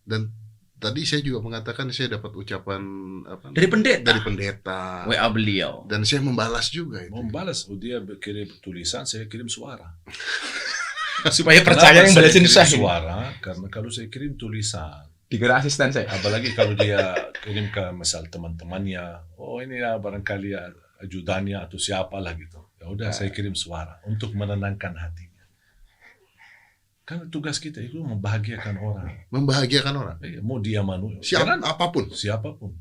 Dan tadi saya juga mengatakan saya dapat ucapan apa? Dari pendeta. WA beliau. Dan saya membalas juga itu. Membalas, dia kirim tulisan, saya kirim suara. Supaya percaya yang balasin saya. Suara, karena kalau saya kirim tulisan, dikira asisten saya. apalagi kalau dia kirim ke misal teman-temannya, oh ini ya barangkali ya ajudannya atau siapalah gitu. Ya udah saya kirim suara untuk menenangkan hatinya. Karena tugas kita itu membahagiakan orang. Membahagiakan orang. Mau dia manusia, siapapun.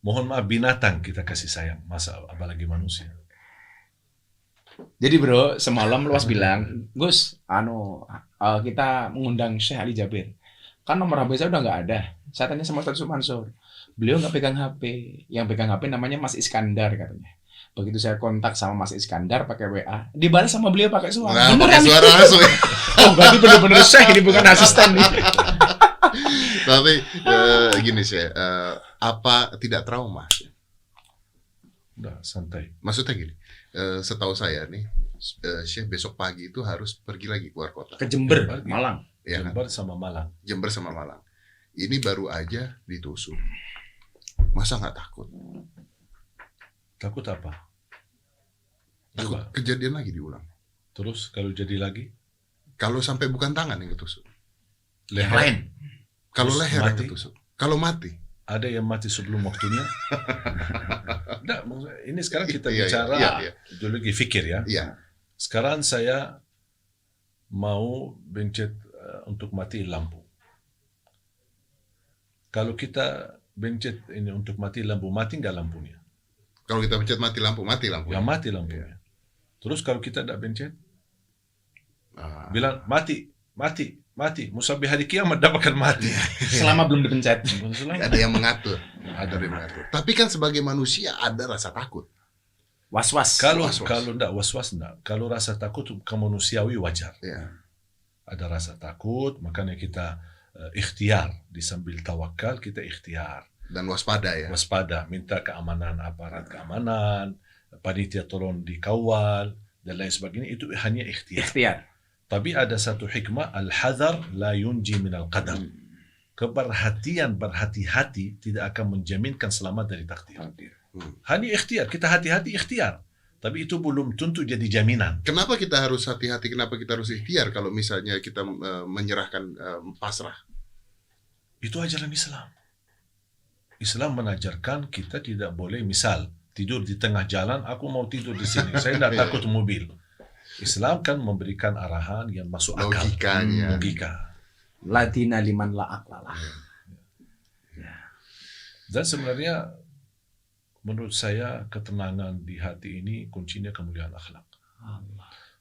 Mohon maaf, binatang kita kasih sayang, masa apalagi manusia. Jadi bro, semalam Luas bilang, Gus, kita mengundang Syekh Ali Jabir. Kan nomor HP saya udah nggak ada. Saya tanya sama Ustaz Mansur. Beliau nggak pegang HP. Yang pegang HP namanya Mas Iskandar katanya. Begitu saya kontak sama Mas Iskandar pakai WA, dibalas sama beliau pakai suara. Nah, pakai suara langsung. Oh, berarti benar-benar Syekh ini bukan asisten nih. Tapi gini sih, apa tidak trauma? Udah santai. Maksudnya gini, setahu saya nih, Syekh besok pagi itu harus pergi lagi keluar kota. Ke Jember, Malang. Ya, Jember sama Malang. Jember sama Malang. Ini baru aja ditusuk. Masa nggak takut? Takut apa? Takut Coba. kejadian lagi diulang. Terus kalau jadi lagi? Kalau sampai bukan tangan yang ketusuk. Yang lain. Kalau Terus leher yang mati? ketusuk. Kalau mati. Ada yang mati sebelum waktunya? Nggak, ini sekarang kita Iya, bicara iya. ideologi fikir ya. Iya. Sekarang saya mau bencet untuk mati lampu. Kalau kita bencet ini untuk mati lampu, mati nggak lampunya? Kalau kita pencet mati lampu. Ya mati lampunya. Terus kalau kita tidak bencet, Ah. bilang mati. Musabih hari kiamat dapatkan mati. Selama belum dipencet. Ada yang mengatur. Ada yang mengatur. Tapi kan sebagai manusia ada rasa takut. Was-was. Kalau Was-was. enggak was-was enggak. Kalau rasa takut kemanusiawi wajar. Ya. Ada rasa takut, makanya kita ikhtiar, disambil tawakal kita ikhtiar. Dan waspada ya. Waspada, minta keamanan aparat keamanan, panitia tolong dikawal dan lain sebagainya, itu hanya ikhtiar. Tapi ada satu hikmah, al-hadar la yunji minal qadar. Keberhatian, berhati-hati tidak akan menjaminkan selamat dari takdir. Hanya ikhtiar, kita hati-hati ikhtiar. Tapi itu belum tentu jadi jaminan. Kenapa kita harus hati-hati? Kenapa kita harus ikhtiar kalau misalnya kita menyerahkan pasrah? Itu ajaran Islam. Islam menajarkan kita tidak boleh misal tidur di tengah jalan, aku mau tidur di sini, saya tidak takut mobil. Islam kan memberikan arahan yang masuk akal. Logikanya. Logika. Ladina liman la aqlalah. Dan sebenarnya menurut saya ketenangan di hati ini kuncinya kemuliaan akhlak.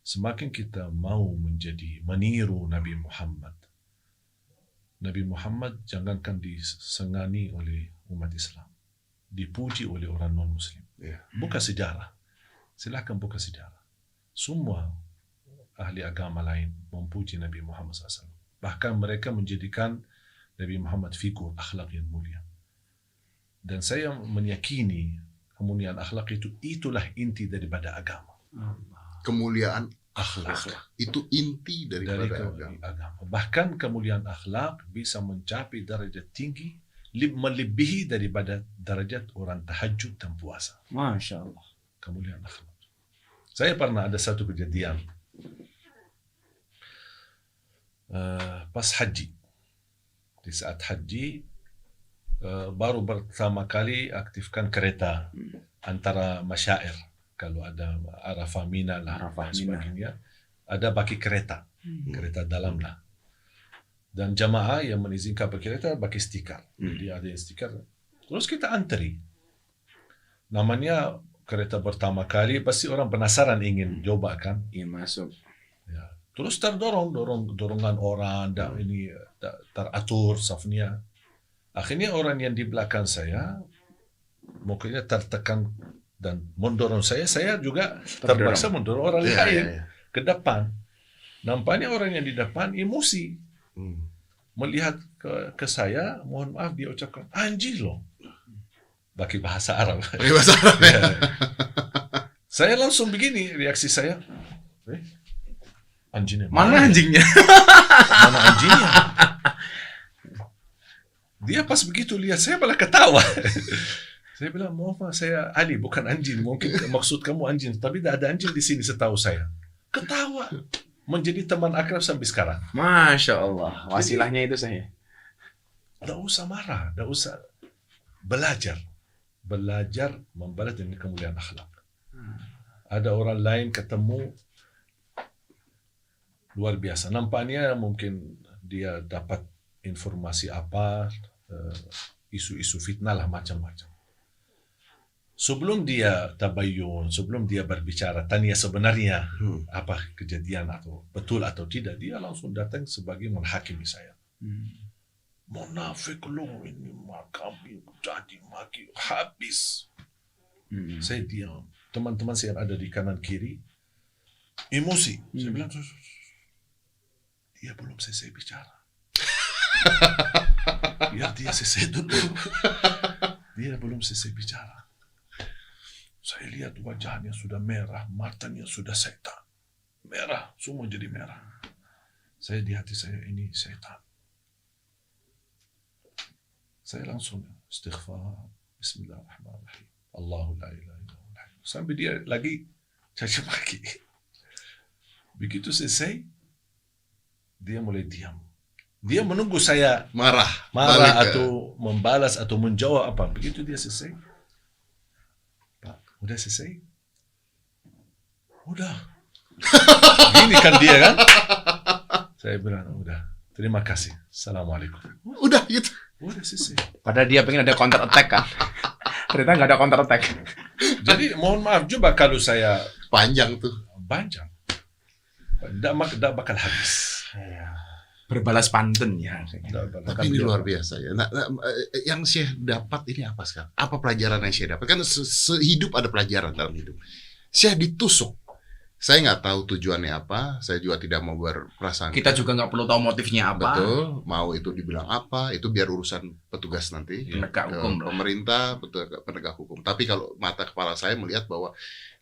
Semakin kita mau meniru Nabi Muhammad. Nabi Muhammad jangankan disengani oleh umat Islam, dipuji oleh orang non-Muslim. Buka sejarah. Silahkan buka sejarah. Semua ahli agama lain memuji Nabi Muhammad SAW. Bahkan mereka menjadikan Nabi Muhammad figur akhlak yang mulia. Dan saya meyakini kemuliaan akhlak itulah inti daripada agama. Kemuliaan Akhlak. itu inti daripada agama. Bahkan kemuliaan akhlak bisa mencapai derajat tinggi, melebihi daripada derajat orang tahajud dan puasa. Masya Allah. Kemuliaan akhlak. Saya pernah ada satu kejadian pas haji. Di saat haji baru pertama kali aktifkan kereta antara masyair. Kalau ada Arafah Mina lah, dan sebagainya, ada baki kereta dalam lah. Dan jamaah yang mengizinkan berkereta baki stiker. Jadi ada yang stiker. Terus kita antri. Namanya kereta pertama kali, pasti orang penasaran ingin coba kan? Ingin masuk. Ya. Terus dorongan orang, ini teratur safnya. Akhirnya orang yang di belakang saya, mukanya tertekan dan mendorong saya juga terpaksa mendorong orang lain ke depan. Nampaknya orang yang di depan emosi. Melihat ke saya, mohon maaf dia ucapkan anjing loh. Pakai bahasa Arab. Ya. Saya langsung begini reaksi saya. Anjingnya. Mana anjingnya? Mana anjingnya? Dia pas begitu lihat saya malah ketawa. Saya bilang, maaf saya Ali bukan anjing. Mungkin maksud kamu anjing, tapi tidak ada anjing di sini setahu saya. Ketawa. Menjadi teman akrab sampai sekarang. Masya Allah. Wasilahnya itu saya. Tidak usah marah, tidak usah belajar. Belajar membalas dengan kemuliaan akhlak. Ada orang lain ketemu luar biasa. Nampaknya mungkin dia dapat informasi apa, isu-isu fitnah lah macam-macam. Sebelum dia tabayyun, sebelum dia berbicara, tanya sebenarnya apa kejadian atau betul atau tidak, dia langsung datang sebagai menghakimi saya. Munafik lu ini kami jadi maki habis. Saya diam. Teman-teman saya yang ada di kanan kiri emosi. Saya bilang, dia belum selesai bicara. Biar dia selesai dulu. Dia belum selesai bicara. Saya lihat wajahnya sudah merah, matanya sudah setan. Merah, semua jadi merah. Saya di hati saya, ini setan. Saya langsung istighfar, bismillahirrahmanirrahim. Allahu la ilaha illallah. Sampai dia lagi caci maki. Begitu selesai, dia mulai diam. Dia menunggu saya marah atau membalas atau menjawab apa. Begitu dia selesai, Pak, udah selesai? Udah. Gini kan dia kan? Saya bilang, udah. Terima kasih. Assalamualaikum. Udah gitu. Udah selesai. Padahal dia pengen ada counter attack kan? Ternyata nggak ada counter attack. Jadi mohon maaf juga kalau saya Panjang tuh. panjang. Tidak bakal habis. Berbalas pantun ya. Tapi ini luar biasa ya. Nah, yang Syekh dapat ini apa sekarang? Apa pelajaran yang Syekh dapat? Kan sehidup ada pelajaran dalam hidup. Syekh ditusuk. Saya nggak tahu tujuannya apa. Saya juga tidak mau berprasangka. Kita juga nggak perlu tahu motifnya apa. Betul. Mau itu dibilang apa? Itu biar urusan petugas nanti. Penegak hukum. Pemerintah, penegak hukum. Tapi kalau mata kepala saya melihat bahwa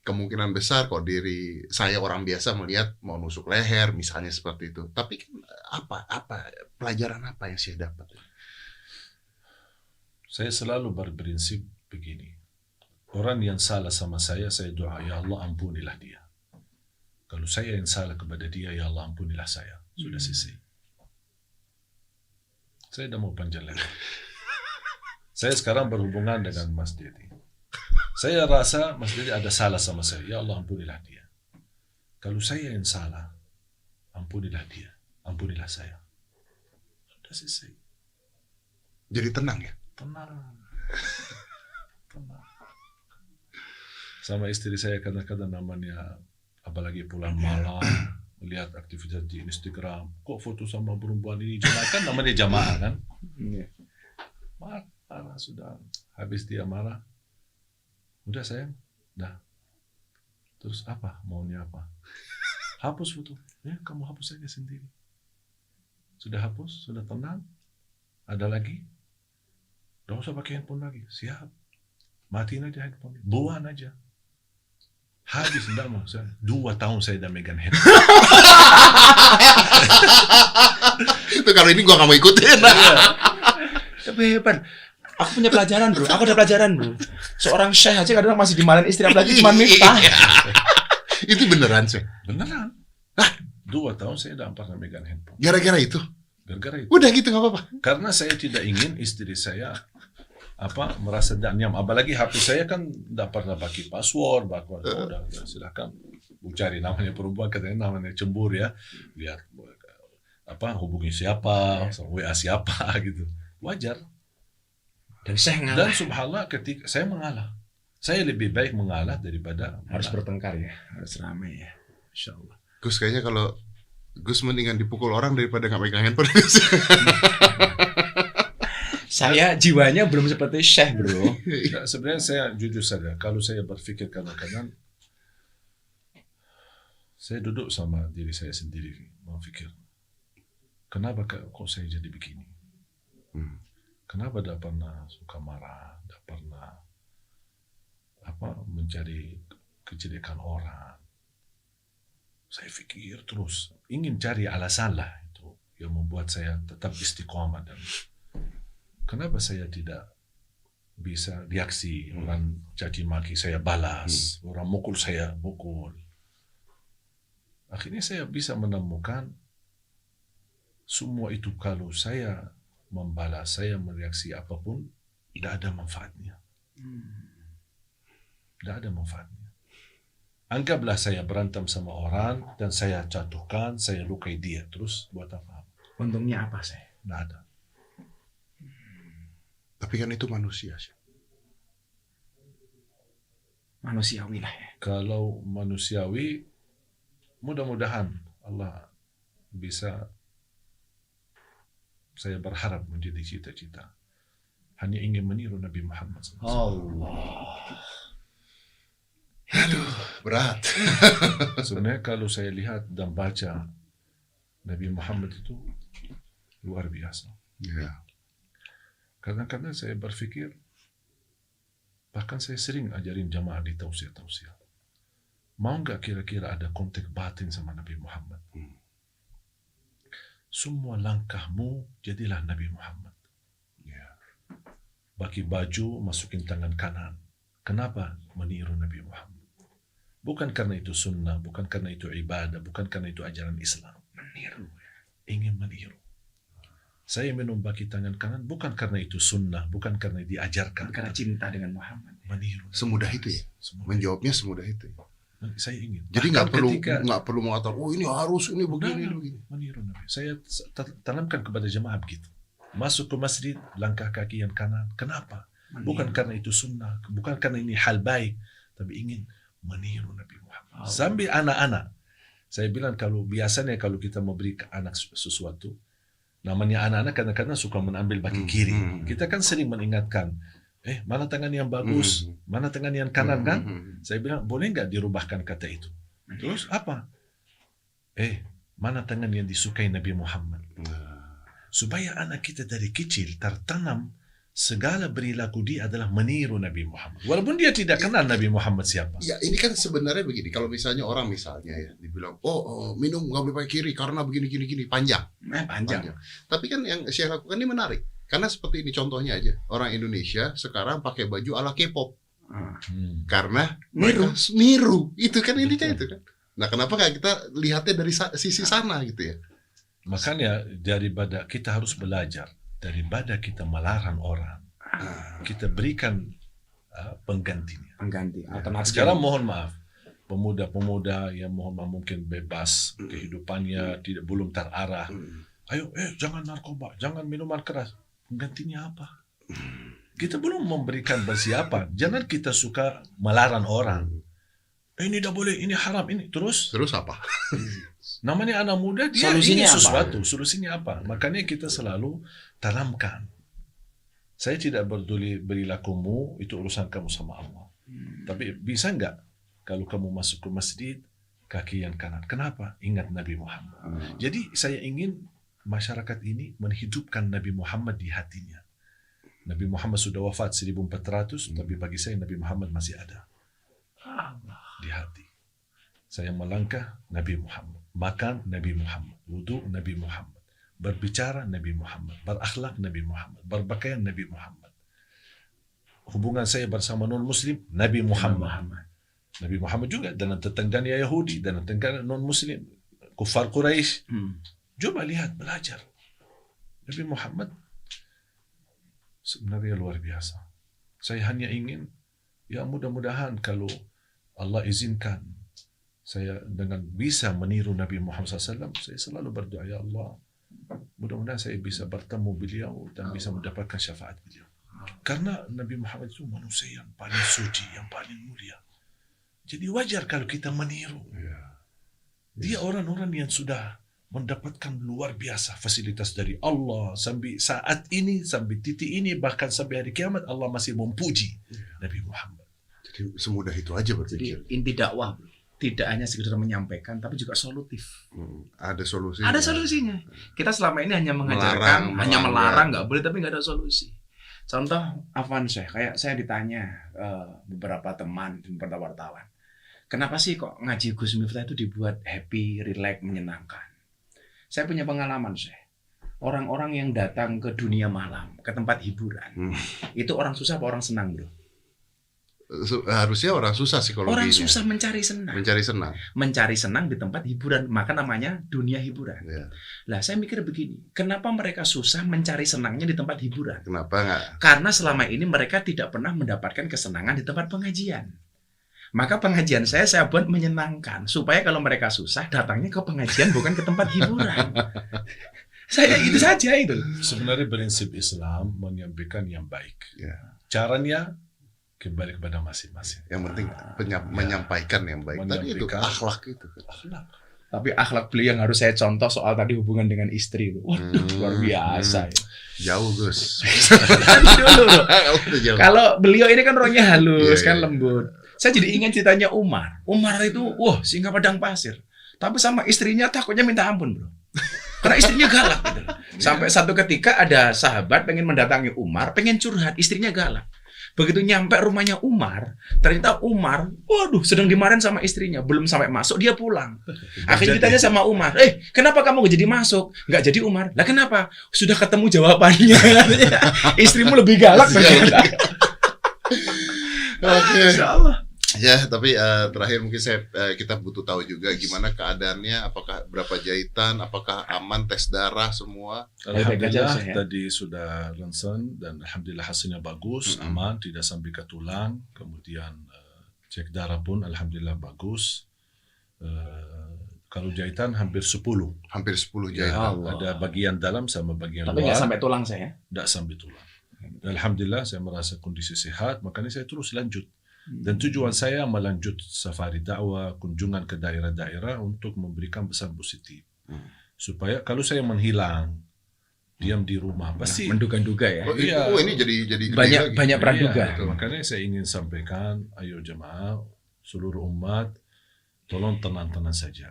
kemungkinan besar kok diri saya orang biasa melihat mau nusuk leher misalnya seperti itu. Tapi kan apa pelajaran apa yang saya dapat? Saya selalu berprinsip begini. Orang yang salah sama saya doa, ya Allah ampunilah dia. Kalau saya yang salah kepada dia, ya Allah ampunilah saya. Sudah selesai. Saya tidak mau panjang lagi. Saya sekarang berhubungan dengan Mas Dedi. Saya rasa Mas Dedi ada salah sama saya. Ya Allah ampunilah dia. Kalau saya yang salah, ampunilah dia. Ampunilah saya. Sudah selesai. Jadi tenang ya? Tenang. Tenang. Sama istri saya kadang-kadang namanya, apalagi pulang malam, melihat aktivitas di Instagram, kok foto sama perempuan ini jamaah, kan namanya jamaah kan? Marah sudah. Habis dia marah, udah sayang, dah. Terus apa? Maunya apa? Hapus foto. Ya, kamu hapus saja sendiri. Sudah hapus? Sudah tenang? Ada lagi? Tidak usah pakai handphone lagi. Siap. Matiin aja handphone. Buang aja. Habis, enggak mau. 2 tahun saya udah megang handphone. Itu kalau ini gua nggak mau ikutin. Tapi hebat. Aku punya pelajaran bro. Aku ada pelajaran bro. Seorang syekh aja kadang masih dimarahin istri, apalagi cuma Miftah. Itu beneran sih. Beneran. 2 tahun saya udah pernah megang handphone. Gara-gara itu. Gara-gara itu. Udah gitu nggak apa-apa. Karena saya tidak ingin istri saya merasa tidak nyaman. Apalagi HP saya kan tidak pernah pakai password. Udah silakan cari namanya perempuan, katanya namanya cemburu ya. Lihat hubungi siapa, WA siapa gitu. Wajar. Dan saya ngalah. Dan subhanallah ketika saya mengalah. Saya lebih baik mengalah daripada harus bertengkar ya, harus ramai ya. Insyaallah. Gus kayaknya kalau Gus mendingan dipukul orang daripada nggak megang handphone. Saya jiwanya belum seperti Syekh, bro. Nah, sebenarnya saya jujur saja, kalau saya berpikir kadang-kadang, saya duduk sama diri saya sendiri, berpikir, kenapa kok saya jadi begini? Kenapa tidak pernah suka marah, tidak pernah mencari kejelekan orang? Saya pikir terus, ingin cari alasan lah itu yang membuat saya tetap istiqomah. Dan kenapa saya tidak bisa reaksi, orang caci maki saya balas, orang mukul saya mukul. Akhirnya saya bisa menemukan semua itu kalau saya membalas, saya mereaksi apapun, tidak ada manfaatnya. Tidak ada manfaatnya. Anggaplah saya berantem sama orang dan saya jatuhkan, saya lukai dia, terus buat apa? Untungnya apa, saya? Tidak ada. Tapi kan itu manusia sih. Manusiawi lah ya. Kalau manusiawi, mudah-mudahan Allah bisa, saya berharap menjadi cita-cita. Hanya ingin meniru Nabi Muhammad SAW. Allah. Berat. Sebenarnya kalau saya lihat dan baca Nabi Muhammad itu luar biasa. Ya. Kadang-kadang saya berpikir, bahkan saya sering ajarin jamaah di tausiah-tausiah. Mau nggak kira-kira ada kontak batin sama Nabi Muhammad? Semua langkahmu jadilah Nabi Muhammad. Ya. Pakai baju, masukin tangan kanan. Kenapa meniru Nabi Muhammad? Bukan karena itu sunnah, bukan karena itu ibadah, bukan karena itu ajaran Islam. Meniru. Ingin meniru. Saya minum pakai tangan kanan bukan karena itu sunnah, bukan karena diajarkan. Karena cinta dengan Muhammad. Meniru. Semudah itu ya. Semudah. Menjawabnya semudah itu. Saya ingin. Jadi Bahkan nggak perlu mengatakan, oh ini harus, ini begini, Nah, begini. meniru Nabi. Saya tanamkan kepada jemaah begitu. Masuk ke masjid, langkah kaki yang kanan. Kenapa? Bukan karena itu sunnah, bukan karena ini hal baik, tapi ingin meniru Nabi Muhammad. Sampai anak-anak. Saya bilang biasanya kalau kita memberi ke anak sesuatu, namanya anak-anak kadang-kadang suka mengambil baki kiri. Kita kan sering mengingatkan, mana tangan yang bagus, mana tangan yang kanan kan? Saya bilang, boleh nggak dirubahkan kata itu? Terus apa? Mana tangan yang disukai Nabi Muhammad? Supaya anak kita dari kecil tertanam segala perilaku dia adalah meniru Nabi Muhammad. Walaupun dia tidak kenal Nabi Muhammad siapa. Ya ini kan sebenarnya begini. Kalau misalnya orang ya dibilang, minum nggak boleh pakai kiri karena begini gini panjang. Panjang. Tapi kan yang saya lakukan ini menarik. Karena seperti ini contohnya aja. Orang Indonesia sekarang pakai baju ala K-pop. Karena niru. Itu kan intinya itu kan. Nah kenapa nggak kita lihatnya dari sisi sana gitu ya? Makanya daripada kita harus belajar, daripada kita melarang orang, kita berikan penggantinya. Pengganti. Alternatif. Sekarang mohon maaf, pemuda-pemuda yang mohon maaf mungkin bebas kehidupannya, belum terarah. Ayo, jangan narkoba, jangan minuman keras. Penggantinya apa? Kita belum memberikan bersiapa. Jangan kita suka melarang orang. Ini tidak boleh, ini haram, ini. Terus apa? namanya anak muda, dia Solusinya ingin apa? sesuatu. Solusinya apa? Makanya kita selalu tanamkan. Saya tidak peduli perilakumu, itu urusan kamu sama Allah. Tapi bisa nggak kalau kamu masuk ke masjid, kaki yang kanan? Kenapa? Ingat Nabi Muhammad. Jadi saya ingin masyarakat ini menghidupkan Nabi Muhammad di hatinya. Nabi Muhammad sudah wafat 1400, tapi bagi saya Nabi Muhammad masih ada di hati. Saya melangkah Nabi Muhammad, makan Nabi Muhammad, wudu Nabi Muhammad, berbicara Nabi Muhammad, berakhlak Nabi Muhammad, berpakaian Nabi Muhammad. Hubungan saya bersama non-muslim Nabi Muhammad. Nabi Muhammad juga dalam tetangganya Yahudi, dalam tetangganya non-muslim, kufar Quraisy. Coba lihat, belajar. Nabi Muhammad sebenarnya luar biasa. Saya hanya ingin, ya mudah-mudahan kalau Allah izinkan saya dengan bisa meniru Nabi Muhammad SAW, saya selalu berdoa, ya Allah, mudah-mudahan saya bisa bertemu beliau dan bisa mendapatkan syafaat beliau. Karena Nabi Muhammad itu manusia yang paling suci, yang paling mulia. Jadi wajar kalau kita meniru. Dia orang-orang yang sudah mendapatkan luar biasa fasilitas dari Allah sampai saat ini, sampai titik ini, bahkan sampai hari kiamat Allah masih memuji Nabi Muhammad. Jadi semudah itu aja Jadi berpikir. inti dakwah bro, tidak hanya sekedar menyampaikan, tapi juga solutif. Ada solusi. Ada solusinya. Kita selama ini hanya mengajarkan, hanya melarang, nggak boleh, tapi nggak ada solusi. Contoh, Afwan Syekh, kayak saya ditanya beberapa teman, beberapa wartawan, kenapa sih kok ngaji Gus Miftah itu dibuat happy, relax, menyenangkan? Saya punya pengalaman, Syekh. Orang-orang yang datang ke dunia malam, ke tempat hiburan, itu orang susah apa orang senang, bro? Harusnya orang susah psikologinya. Orang susah mencari senang. Mencari senang. Mencari senang di tempat hiburan, maka namanya dunia hiburan. Ya. Lah, saya mikir begini, kenapa mereka susah mencari senangnya di tempat hiburan? Kenapa nggak? Karena selama ini mereka tidak pernah mendapatkan kesenangan di tempat pengajian. Maka pengajian saya buat menyenangkan, supaya kalau mereka susah, datangnya ke pengajian bukan ke tempat hiburan. Saya itu saja itu. Sebenarnya prinsip Islam menyampaikan yang baik. Ya. Caranya kembali kepada masing-masing. Yang penting menyampaikan yang baik. Tadi itu Menyampaikan. akhlak itu. Akhlak. Tapi akhlak beliau yang harus saya contoh soal tadi hubungan dengan istri. Waduh, luar biasa. Jauh Gus. Dulu, loh. Udah jauh. Kalau beliau ini kan orangnya halus, Iya, kan iya. lembut. Saya jadi ingat ceritanya Umar. Umar itu, wah, singa padang pasir. Tapi sama istrinya takutnya minta ampun, bro. Karena istrinya galak gitu. Sampai satu ketika ada sahabat pengen mendatangi Umar, pengen curhat, istrinya galak. Begitu nyampe rumahnya Umar, ternyata Umar, waduh, sedang dimarahin sama istrinya. Belum sampai masuk, dia pulang. Akhirnya ditanya sama Umar, kenapa kamu gak jadi masuk? Gak jadi Umar. Lah kenapa? Sudah ketemu jawabannya. Istrimu lebih galak ternyata. Oke. Masya Allah. Ya, tapi terakhir mungkin kita butuh tahu juga gimana keadaannya, apakah berapa jahitan, apakah aman tes darah semua. Alhamdulillah ya. tadi sudah ronsen dan alhamdulillah hasilnya bagus, aman, tidak sampai ke tulang. Kemudian cek darah pun alhamdulillah bagus. Kalau jahitan hampir 10. Hampir 10 Ya, jahitan. ada bagian dalam sama bagian Tapi luar. nggak sampai tulang saya. Tidak sampai tulang. Alhamdulillah saya merasa kondisi sehat, makanya saya terus lanjut. Dan tujuan saya melanjut safari dakwah, kunjungan ke daerah-daerah untuk memberikan pesan positif. Supaya kalau saya menghilang, diam di rumah, pasti Menduga-duga ya. Oh, Iya. ini jadi gede lagi. Banyak praduga. Iya, makanya saya ingin sampaikan, ayo jemaah, seluruh umat, tolong tenang-tenang saja.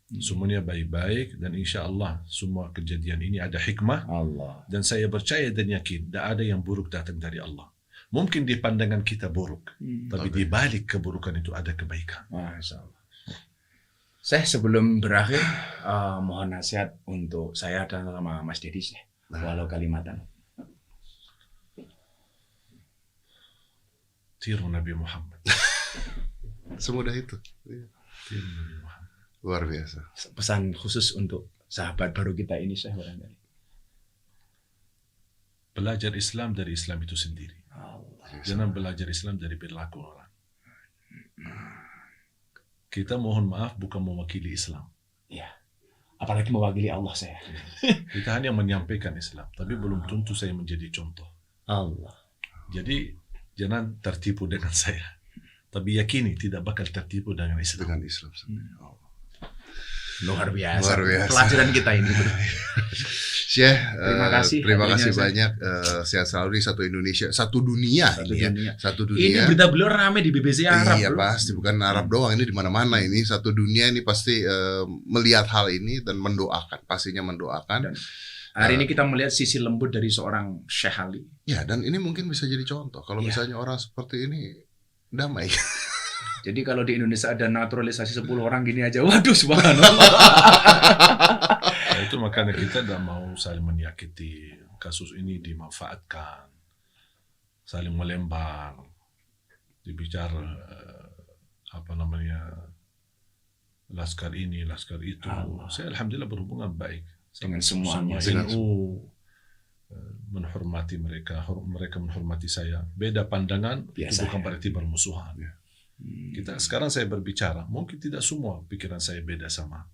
Semuanya baik-baik dan insya Allah semua kejadian ini ada hikmah. Allah. Dan saya percaya dan yakin tidak ada yang buruk datang dari Allah. Mungkin di pandangan kita buruk, tapi di balik keburukan itu ada kebaikan. Masya Allah. Saya sebelum berakhir mohon nasihat untuk saya dan sama Mas Dedi sih. Walau kalimatan. Tiru Nabi Muhammad. Semudah itu. Tiru Nabi Muhammad. Luar biasa. Pesan khusus untuk sahabat baru kita ini saya barangkali. Belajar Islam dari Islam itu sendiri. Jangan belajar Islam dari perilaku orang. Kita mohon maaf bukan mewakili Islam. Ya. Apalagi mewakili Allah saya. Kita hanya menyampaikan Islam, tapi belum tentu saya menjadi contoh. Allah. Jadi jangan tertipu dengan saya. Tapi yakini tidak bakal tertipu dengan Islam. Dengan Islam. Luar biasa. Luar biasa. Pelajaran kita ini. Syekh, Terima kasih. terima kasih Hadirnya, banyak. Sehat selalu di satu Indonesia, satu dunia Satu ini ya. dunia. Satu Ini dunia. berita beliau rame di BBC Arab. Iya bro. pasti bukan Arab doang, ini di mana-mana ini satu dunia ini pasti melihat hal ini dan mendoakan, pastinya mendoakan. Dan hari ini kita melihat sisi lembut dari seorang Syekh Ali. Ya dan ini mungkin bisa jadi contoh kalau Iya. misalnya orang seperti ini damai. Jadi kalau di Indonesia ada naturalisasi 10 orang gini aja, waduh subhanallah. Nah, itu makanya kita tidak mau saling menyakiti. Kasus ini dimanfaatkan, saling melempar, dibicara laskar ini, laskar itu. Allah. Saya alhamdulillah berhubungan baik Dengan semuanya. Semua NU, menghormati mereka, mereka menghormati saya. Beda pandangan Biasa, itu bukan ya. berarti bermusuhan. Kita sekarang saya berbicara, mungkin tidak semua pikiran saya beda sama.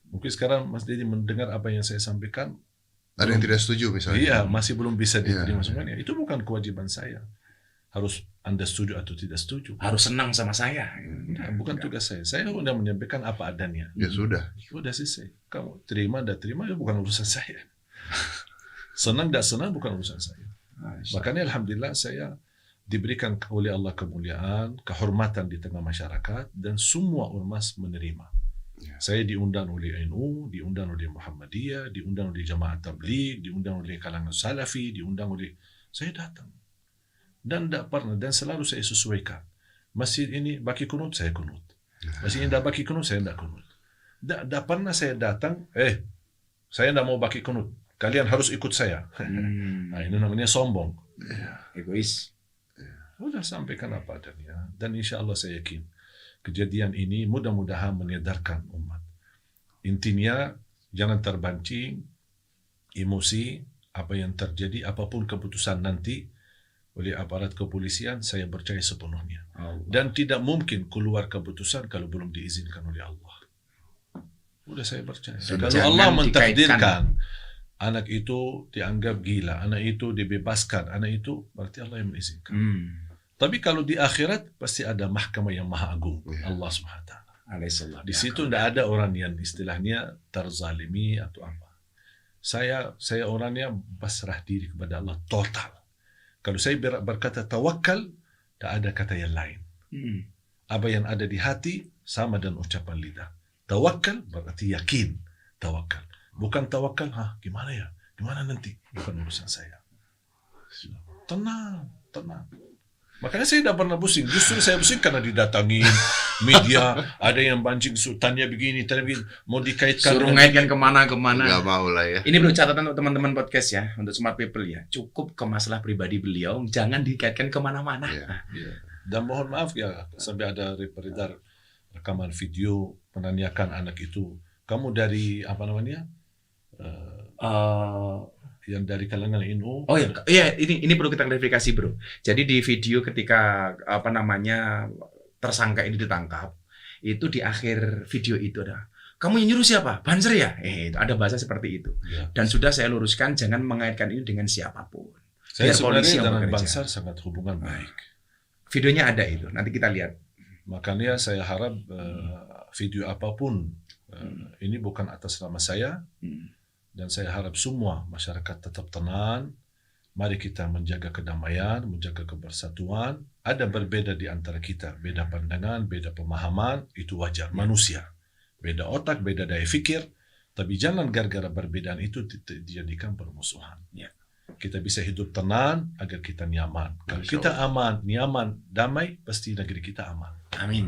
Mungkin sekarang Mas Dedi mendengar apa yang saya sampaikan, Ada yang tidak setuju misalnya. iya masih belum bisa diterima Iya. semuanya. Itu bukan kewajiban saya. harus Anda setuju atau tidak setuju. Harus senang sama saya. Nah, bukan tugas saya. Saya sudah menyampaikan apa adanya. Ya sudah. Sudah selesai. Kamu terima, tidak terima, ya bukan urusan saya. Senang, tidak senang, bukan urusan saya. Makanya alhamdulillah saya diberikan oleh Allah kemuliaan, kehormatan di tengah masyarakat, dan semua ormas menerima. Ya. Saya diundang oleh NU, diundang oleh Muhammadiyah, diundang oleh Jamaah Tabligh, diundang oleh kalangan Salafi, diundang oleh... Saya datang. Dan tidak pernah, dan selalu saya sesuaikan. Masjid ini baki kunut, saya kunut. Masjid ini tidak baki kunut, saya tidak kunut. Tidak pernah saya datang, saya tidak mau baki kunut. Kalian harus ikut saya. Nah, ini namanya sombong. Egois. Sudah sampaikan apa adanya. Dan insya Allah saya yakin kejadian ini mudah-mudahan menyadarkan umat. Intinya jangan terpancing emosi apa yang terjadi, apapun keputusan nanti oleh aparat kepolisian, saya percaya sepenuhnya. Dan tidak mungkin keluar keputusan kalau belum diizinkan oleh Allah. Sudah saya percaya. Kalau Allah mentakdirkan anak itu dianggap gila, anak itu dibebaskan, anak itu berarti Allah yang mengizinkan. Tapi kalau di akhirat pasti ada mahkamah yang maha agung, Allah Subhanahu wa taala. Di situ tidak ada orang yang istilahnya terzalimi atau apa. Saya orangnya pasrah diri kepada Allah total. Kalau saya berkata tawakal, tak ada kata yang lain. Apa yang ada di hati sama dengan ucapan lidah. Tawakal berarti yakin. Tawakal. Bukan tawakal, gimana ya? Gimana nanti? Bukan urusan saya. Tenang. Makanya saya tidak pernah pusing. Justru saya pusing karena didatangin media, ada yang pancing, tanya begini, mau dikaitkan. Suruh ngaitkan kemana-kemana. Nggak mau lah ya. Ini perlu catatan untuk teman-teman podcast ya, untuk smart people ya. Cukup ke masalah pribadi beliau, jangan dikaitkan kemana-mana. Dan mohon maaf ya, sampai ada beredar rekaman video menanyakan anak itu, kamu dari apa namanya? Yang dari kalangan NU. Oh iya, ini perlu kita klarifikasi bro. Jadi di video ketika tersangka ini ditangkap, itu di akhir video itu ada, kamu yang nyuruh siapa? Banser ya? Itu ada bahasa seperti itu. Ya. Dan sudah saya luruskan, jangan mengaitkan ini dengan siapapun. Saya sebenarnya dengan Banser sangat hubungan baik. Videonya ada itu, nanti kita lihat. Makanya saya harap video apapun ini bukan atas nama saya. Dan saya harap semua masyarakat tetap tenang. Mari kita menjaga kedamaian, menjaga kebersatuan. Ada berbeda di antara kita. Beda pandangan, beda pemahaman, itu wajar. Manusia. Beda otak, beda daya fikir. Tapi jangan gara-gara perbedaan itu dijadikan permusuhan. Kita bisa hidup tenang agar kita nyaman. Kalau kita aman, nyaman, damai, pasti negeri kita aman. Amin.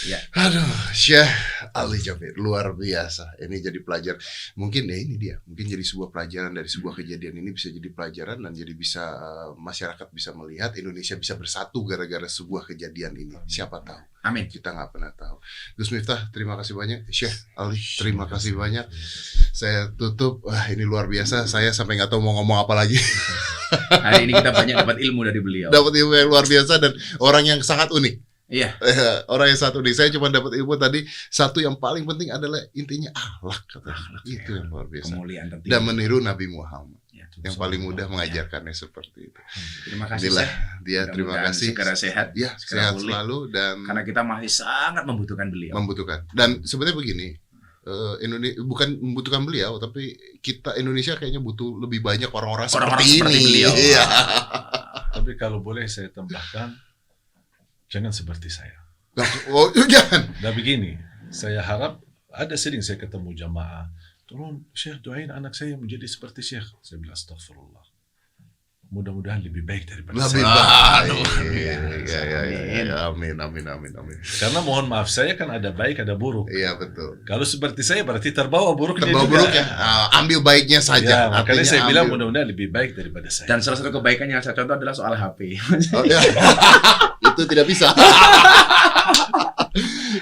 Ya. Aduh, Syekh Ali Jabir luar biasa. Ini jadi pelajaran. Mungkin ini dia. Mungkin jadi sebuah pelajaran dari sebuah kejadian ini bisa jadi pelajaran dan jadi bisa masyarakat bisa melihat Indonesia bisa bersatu gara-gara sebuah kejadian ini. Siapa tahu? Amin. Kita nggak pernah tahu. Gus Miftah, terima kasih banyak. Syekh Ali, terima kasih banyak. Saya tutup. Wah, ini luar biasa. Saya sampai nggak tahu mau ngomong apa lagi. Hari ini kita banyak dapat ilmu dari beliau. Dapat ilmu yang luar biasa dan orang yang sangat unik. Iya. Orang yang satu nih, saya cuma dapat ilmu tadi. Satu yang paling penting adalah intinya akhlak. Itu yang luar biasa. Kemuliaan tertinggi. Dan meniru Nabi Muhammad. Ya, yang paling mudah mengajarkannya seperti itu. Terima kasih. Inilah dia. Terima kasih. Segera sehat. Ya, sehat selalu dan karena kita masih sangat membutuhkan beliau. Membutuhkan. Dan sebenarnya begini. Indonesia bukan membutuhkan beliau, tapi kita Indonesia kayaknya butuh lebih banyak orang-orang seperti beliau. Iya. Tapi kalau boleh saya tambahkan, jangan seperti saya. Oh, jangan. Nah begini, saya harap ada sering saya ketemu jamaah, tolong Syekh doain anak saya menjadi seperti Syekh. Saya bilang astagfirullah. Mudah-mudahan lebih baik daripada lebih saya. Amin. Amin. Karena mohon maaf, saya kan ada baik, ada buruk. Iya, betul. Kalau seperti saya berarti terbawa buruknya juga. Buruknya, ambil baiknya saja. Ya, makanya saya bilang mudah-mudahan lebih baik daripada saya. Dan salah satu kebaikan yang saya contoh adalah soal HP. Oh, ya. Itu tidak bisa.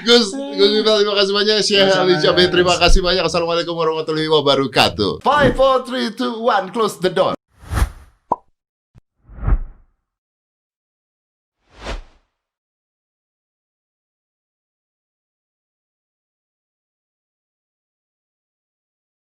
Gus, terima kasih banyak. Syekh Ali Jabir, terima kasih banyak. Assalamualaikum warahmatullahi wabarakatuh. 5, 4, 3, 2, 1, close the door.